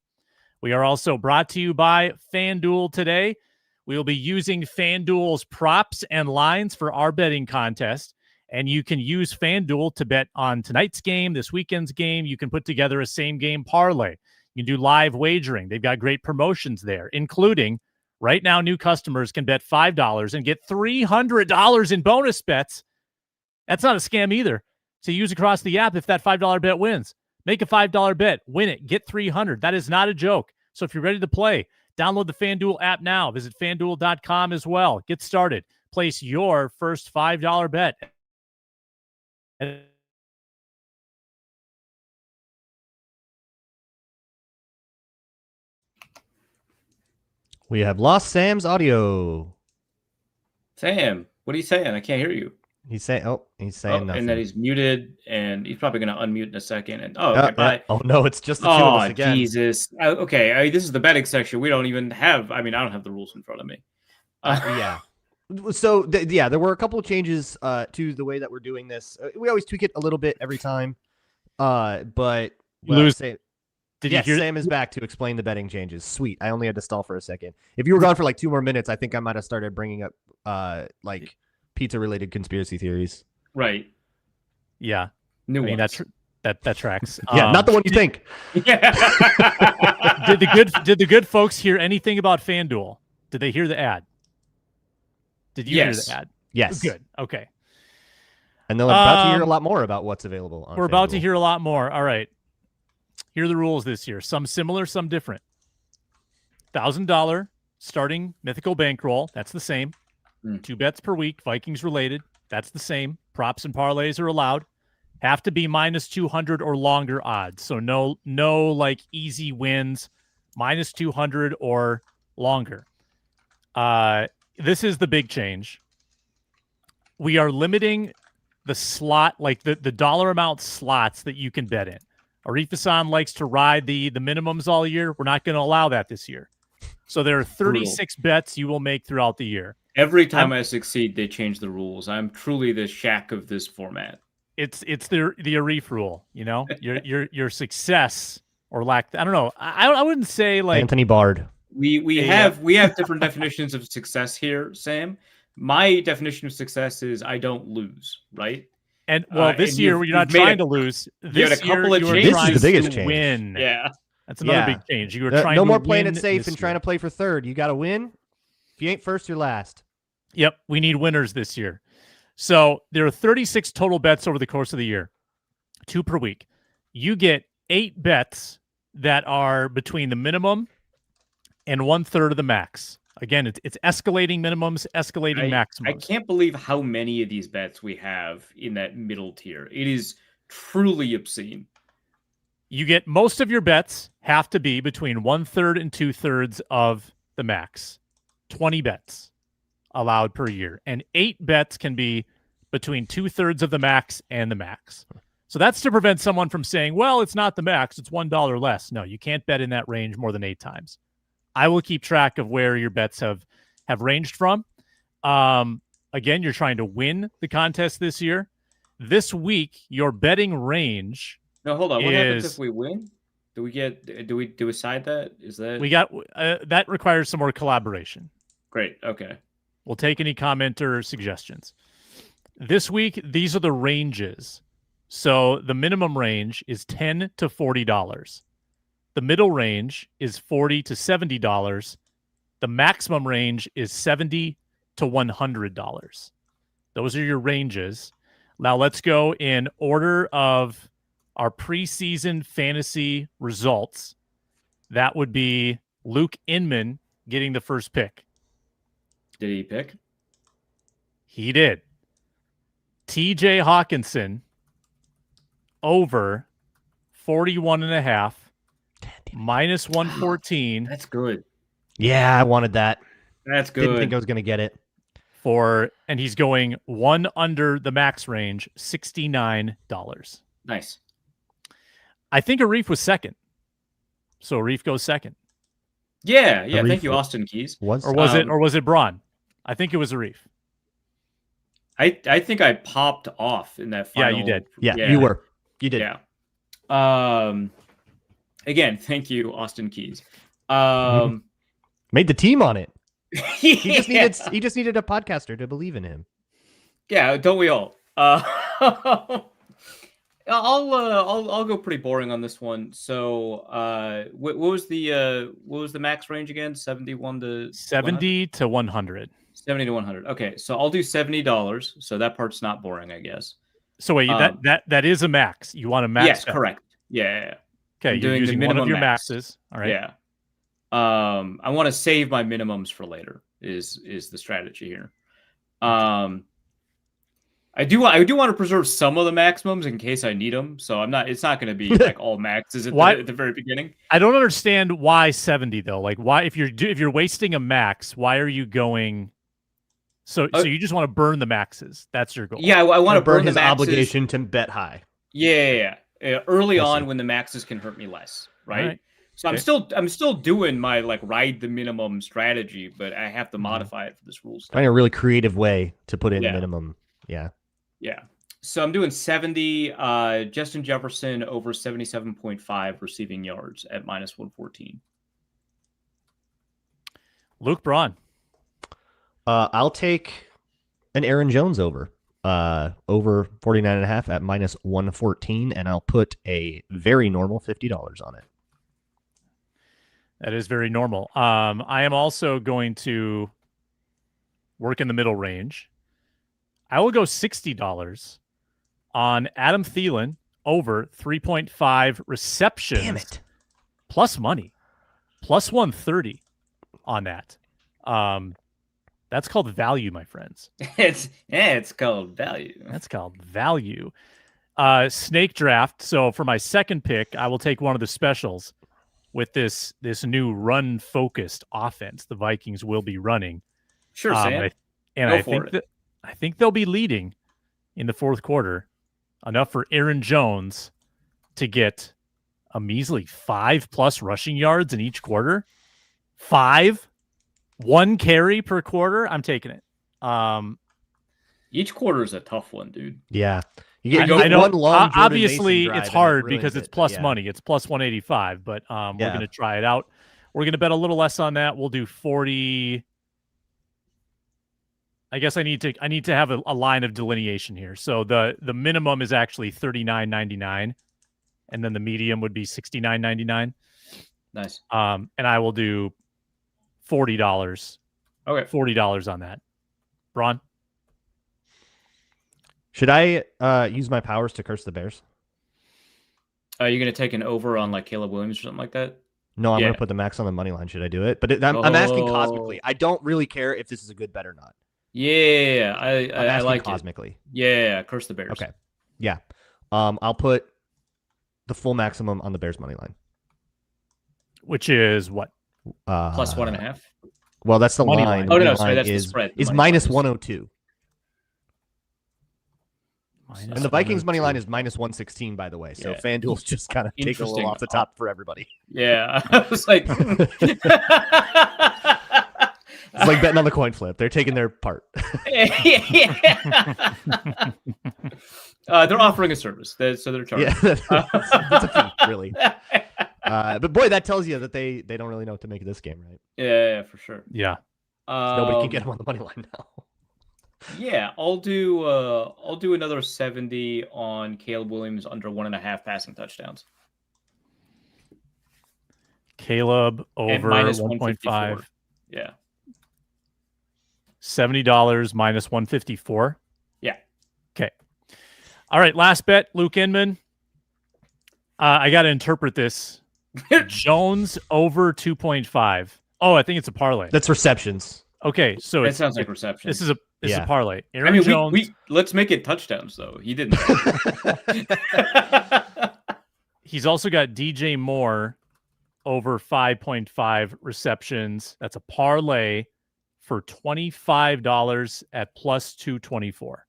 We are also brought to you by FanDuel today. We will be using FanDuel's props and lines for our betting contest. And you can use FanDuel to bet on tonight's game, this weekend's game. You can put together a same-game parlay. You can do live wagering. They've got great promotions there, including right now, new customers can bet $5 and get $300 in bonus bets. That's not a scam either. So use across the app if that $5 bet wins. Make a $5 bet, win it, get $300. That is not a joke. So if you're ready to play, download the FanDuel app now. Visit FanDuel.com as well. Get started. Place your first $5 bet. We have lost Sam's audio. Sam, what are you saying? I can't hear you. He's saying nothing. And then he's muted, and he's probably going to unmute in a second. And okay, bye. Oh no, it's just the two of us again. Jesus. Okay, this is the betting section. We don't even have. I don't have the rules in front of me. Yeah. So there were a couple of changes to the way that we're doing this. We always tweak it a little bit every time. But Sam is back to explain the betting changes. Sweet. I only had to stall for a second. If you were gone for like 2 more minutes, I think I might have started bringing up like pizza-related conspiracy theories. Right. Yeah. That tracks. Yeah, not the one you think. Yeah. Did the good folks hear anything about FanDuel? Did they hear the ad? Did you hear the ad? Yes. Good. Okay. And they're about to hear a lot more about what's available on We're about to hear a lot more. All right. Here are the rules this year. Some similar, some different. $1,000 starting mythical bankroll. That's the same. 2 bets per week, Vikings related. That's the same. Props and parlays are allowed. Have to be minus 200 or longer odds. So no like easy wins. Minus 200 or longer. This is the big change. We are limiting the slot, like the dollar amount slots that you can bet in. Arif Hasan likes to ride the minimums all year. We're not going to allow that this year. So there are 36 bets you will make throughout the year. Every time I succeed, they change the rules. I'm truly the Shaq of this format. It's the Arif rule, your success or lack. I don't know. I wouldn't say like Anthony Bard. We have different definitions of success here, Sam. My definition of success is I don't lose, right? And this year you're not trying to lose. This year you are trying to win. Yeah, that's another big change. You were trying no to more playing it win safe and trying to play for third. You got to win. If you ain't first, you're last. Yep, we need winners this year. So there are 36 total bets over the course of the year, 2 per week. You get 8 bets that are between the minimum and 1/3 of the max. Again, it's escalating minimums, escalating maximums. I can't believe how many of these bets we have in that middle tier. It is truly obscene. you get most of your bets have to be between 1/3 and 2/3 of the max. 20 bets allowed per year, and 8 bets can be between 2/3 of the max and the max. So that's to prevent someone from saying, well, it's not the max, it's $1 less. No, you can't bet in that range more than 8 times. I will keep track of where your bets have ranged from. Again, you're trying to win the contest this year. This week, your betting range. No, hold on. What happens if we win? Do we decide that? Is that we got that requires some more collaboration. Great. Okay. We'll take any comment or suggestions. This week, these are the ranges. So the minimum range is $10 to $40. The middle range is $40 to $70. The maximum range is $70 to $100. Those are your ranges. Now let's go in order of our preseason fantasy results. That would be Luke Inman getting the first pick. Did he pick? He did. TJ Hawkinson over 41.5 minus 114. That's good. Yeah, I wanted that. That's good. Didn't think I was going to get it. And he's going one under the max range, $69. Nice. I think Arif was second. So Arif goes second. Yeah. Arif Thank you, Austin Keys. Was it Braun? I think it was Arif. I think I popped off in that final. Yeah, you did. Yeah, you were. You did. Yeah. Again, thank you, Austin Keys. Made the team on it. He just needed a podcaster to believe in him. Yeah, don't we all? I'll go pretty boring on this one. So, what was the max range again? 71 to 70 to 100. 70 to 100. Okay, so I'll do $70. So that part's not boring, I guess. So wait, that is a max. You want a max? Yes, correct. Yeah. Okay, you're using one of your maxes. All right. Yeah. I want to save my minimums for later. Is the strategy here? I do want to preserve some of the maximums in case I need them. So it's not going to be like all maxes at the very beginning. I don't understand why 70 though. Like why if you're wasting a max, why are you going? So you just want to burn the maxes. That's your goal. Yeah, I want to burn his the maxes. obligation to bet high. Yeah. Early on when the maxes can hurt me less, right? So okay. I'm still doing my like ride the minimum strategy, but I have to modify it for this rules. Finding a really creative way to put in minimum. Yeah. Yeah. So I'm doing 70. Justin Jefferson over 77.5 receiving yards at minus 114. Luke Braun. I'll take an Aaron Jones over 49.5 at minus 114, and I'll put a very normal $50 on it. That is very normal. I am also going to work in the middle range. I will go $60 on Adam Thielen over 3.5 receptions. Damn it. Plus money. Plus 130 on that. That's called value, my friends. It's called value. That's called value. Snake draft. So for my second pick, I will take one of the specials with this new run-focused offense the Vikings will be running. Sure, Sam. I think they'll be leading in the fourth quarter enough for Aaron Jones to get a measly 5+ rushing yards in each quarter. 5, 1 carry per quarter. I'm taking it. Each quarter is a tough one, dude. Yeah. I know. One long obviously, it's hard really because it's plus money. It's plus 185, but we're going to try it out. We're going to bet a little less on that. We'll do 40. I guess I need to have a line of delineation here. So the minimum is actually $39.99, and then the medium would be $69.99. Nice. And I will do $40. Okay. $40 on that. Braun? Should I use my powers to curse the Bears? Are you going to take an over on like Caleb Williams or something like that? No, I'm going to put the max on the money line. Should I do it? But I'm asking cosmically. I don't really care if this is a good bet or not. Yeah, I like cosmically. Yeah, curse the Bears. Okay. Yeah. I'll put the full maximum on the Bears money line. Which is what? Plus 1.5. Well, that's the Money line. line. Oh, no, Money sorry, line that's the is, spread. The is money minus line is- 102. Minus And the Vikings money 102. line is minus 116, by the way. So Yeah. FanDuel's just kind of take a little Interesting. off the top for everybody. Yeah, I was like, It's like betting on the coin flip. They're taking their part. They're offering a service, so they're charging. Yeah, that's a fee, really. But boy, that tells you that they don't really know what to make of this game, right? Yeah, for sure. Yeah. Nobody can get them on the money line now. Yeah, I'll do another 70 on Caleb Williams under 1.5 passing touchdowns. Caleb And over minus 1.5. 154. Yeah. $70 minus 154. Yeah. Okay. All right. Last bet, Luke Inman. I got to interpret this. Jones over 2.5. Oh, I think it's a parlay. That's receptions. Okay. So That sounds like reception. this is a parlay. Aaron I mean, Jones. we let's make it touchdowns though. He didn't. He's also got DJ Moore over 5.5 receptions. That's a parlay for $25 at plus 224.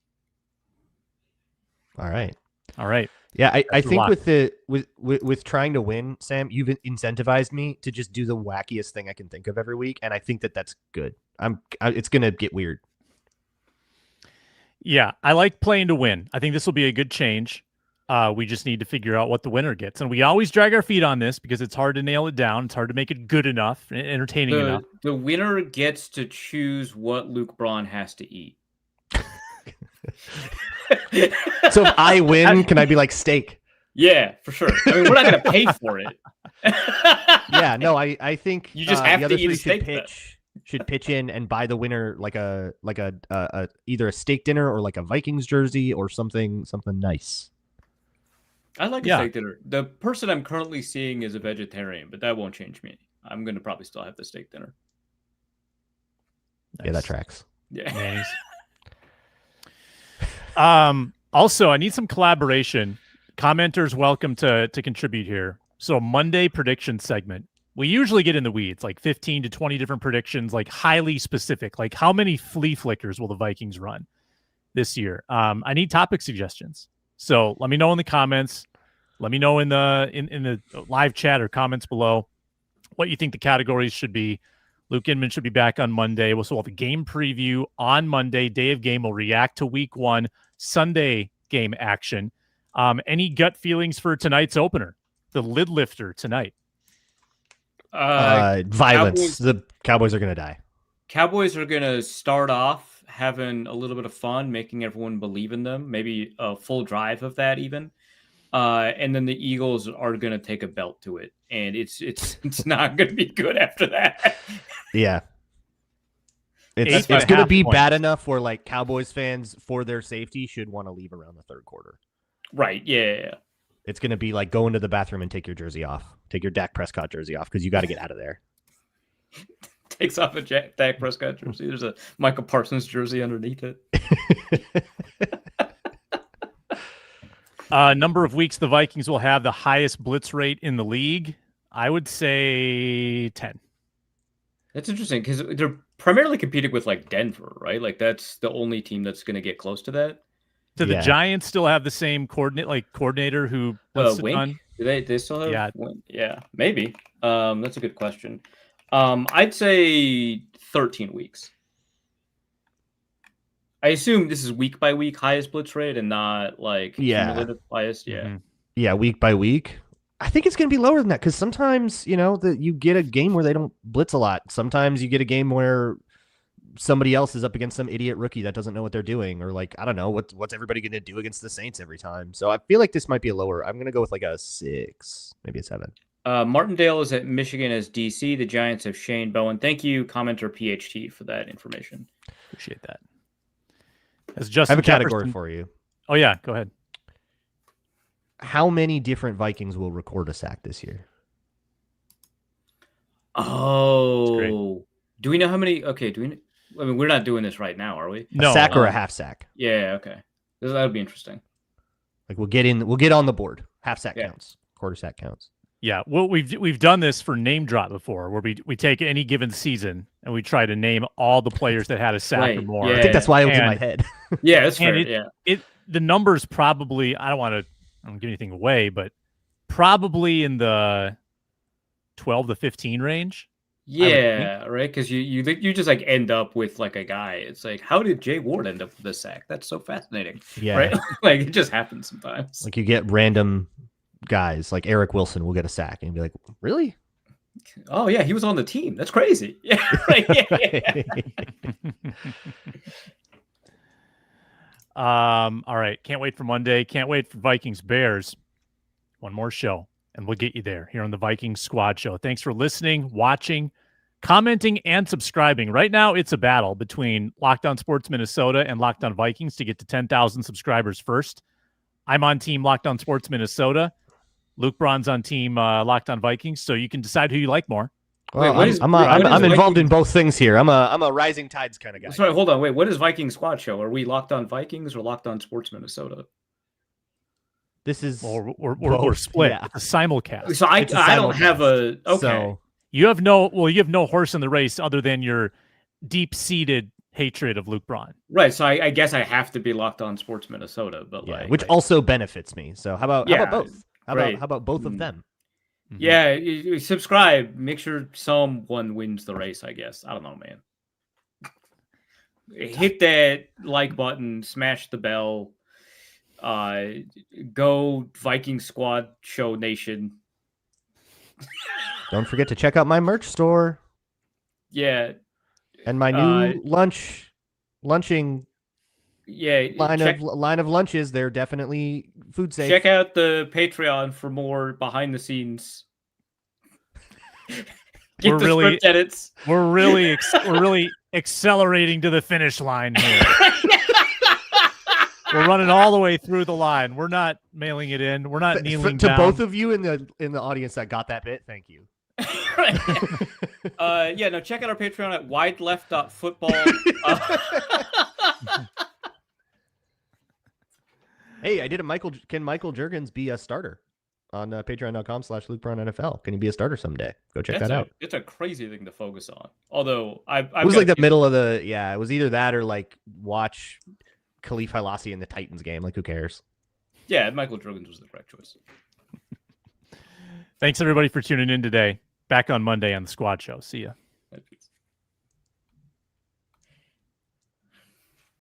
All right. All right. Yeah, I That's a think lot. with trying to win, Sam, you've incentivized me to just do the wackiest thing I can think of every week, and I think that's good. It's gonna get weird. Yeah, I like playing to win. I think this will be a good change. We just need to figure out what the winner gets. And we always drag our feet on this because it's hard to nail it down. It's hard to make it good enough and entertaining enough. The winner gets to choose what Luke Braun has to eat. So if I win, can I be like steak? Yeah, for sure. I mean, we're not going to pay for it. Yeah, no, I think You just have the to other eat a three steak, should pitch in and buy the winner like a either a steak dinner or like a Vikings jersey or something nice. I like a Yeah. steak dinner. The person I'm currently seeing is a vegetarian, but that won't change me. I'm going to probably still have the steak dinner. Yeah, that tracks. Yeah. Mayonnaise. Also, I need some collaboration. Commenters welcome to contribute here. So Monday prediction segment. We usually get in the weeds, like 15 to 20 different predictions, like highly specific. Like how many flea flickers will the Vikings run this year? I need topic suggestions. So let me know in the comments. Let me know in the live chat or comments below what you think the categories should be. Luke Inman should be back on Monday. We'll have a game preview on Monday, day of game. We'll react to week 1, Sunday game action. Any gut feelings for tonight's opener, the lid lifter tonight? Violence. Cowboys- The Cowboys are gonna die. Cowboys are going to start off having a little bit of fun, making everyone believe in them, maybe a full drive of that even. And then the Eagles are going to take a belt to it, and it's not going to be good after that. Yeah. It's 8.5 going to be points. bad enough where like Cowboys fans, for their safety, should want to leave around the third quarter. Right? Yeah. It's going to be like go into the bathroom and take your jersey off. Take your Dak Prescott jersey off because you got to get out of there. Takes off a Dak Prescott jersey. There's a Michael Parsons jersey underneath it. Number of weeks the Vikings will have the highest blitz rate in the league. I would say 10. That's interesting because they're primarily competing with like Denver, right? Like that's the only team that's going to get close to that. Do the Yeah. Giants still have the same coordinator who blitzed a Wink? ton? Do they still have? Yeah. Wink? Yeah, maybe. That's a good question. I'd say 13 weeks. I assume this is week by week highest blitz rate and not like cumulative highest. Yeah. Mhm. Yeah, week by week. I think it's going to be lower than that because sometimes, you get a game where they don't blitz a lot. Sometimes you get a game where somebody else is up against some idiot rookie that doesn't know what they're doing, or like, I don't know, what's everybody going to do against the Saints every time. So I feel like this might be a lower. I'm going to go with like a 6, maybe a 7. Martindale is at Michigan as DC. The Giants have Shane Bowen. Thank you, commenter PHT, for that information. Appreciate that. As I Justin have a category Jefferson- for you. Oh yeah, go ahead. How many different Vikings will record a sack this year? Oh, do we know how many? Okay, do we? I mean, we're not doing this right now, are we? No, A sack or a half sack? Yeah, okay. That would be interesting. Like we'll get on the board. Half sack Yeah. counts. quarter sack counts. Yeah, well, we've done this for name drop before, where we take any given season and we try to name all the players that had a sack or more. I think that's why it was in my head. Yeah, that's fair. The numbers probably, I don't give anything away, but probably in the 12 to 15 range. Yeah, right. Because you just like end up with like a guy. It's like, how did Jay Ward end up with a sack? That's so fascinating. Yeah, right. Like it just happens sometimes. Like you get random guys like Eric Wilson will get a sack and be like, really? Oh yeah, he was on the team. That's crazy. Yeah, right. Yeah. All right. Can't wait for Monday. Can't wait for Vikings Bears. One more show, and we'll get you there here on the Vikings Squad Show. Thanks for listening, watching, commenting, and subscribing. Right now, it's a battle between Locked On Sports Minnesota and Locked On Vikings to get to 10,000 subscribers first. I'm on Team Locked On Sports Minnesota. Luke Braun's on Team Locked On Vikings, so you can decide who you like more. Well, wait, I'm involved in both things here. I'm a rising tides kind of guy. Sorry, hold on. Wait, what is Viking Squad Show? Are we Locked On Vikings or Locked On Sports Minnesota? This is we're split. Yeah. It's a simulcast. So I don't have a okay. So, you have no horse in the race other than your deep-seated hatred of Luke Braun. Right. So I guess I have to be Locked On Sports Minnesota, but which also benefits me. So how about both? How about both of them? Mm-hmm. Yeah, you subscribe. Make sure someone wins the race, I guess. I don't know, man. Hit that like button, smash the bell. Go Viking Squad Show Nation. Don't forget to check out my merch store. Yeah. And my new lunching line of lunches. They're definitely food safe. Check out the Patreon for more behind the scenes. Get the script edits. We're really accelerating to the finish line here. We're running all the way through the line. We're not mailing it in. We're not kneeling to down. both of you in the audience that got that bit. Thank you. Check out our Patreon at wideleft.football. Hey, I did can Michael Juergens be a starter on patreon.com/Luke Braun NFL? Can he be a starter someday? Go check that out. It's a crazy thing to focus on. Although it was like the middle of it was either that or like watch Khalif Hailasi in the Titans game. Like, who cares? Yeah, Michael Juergens was the correct choice. Thanks everybody for tuning in today. Back on Monday on the Squad Show. See ya.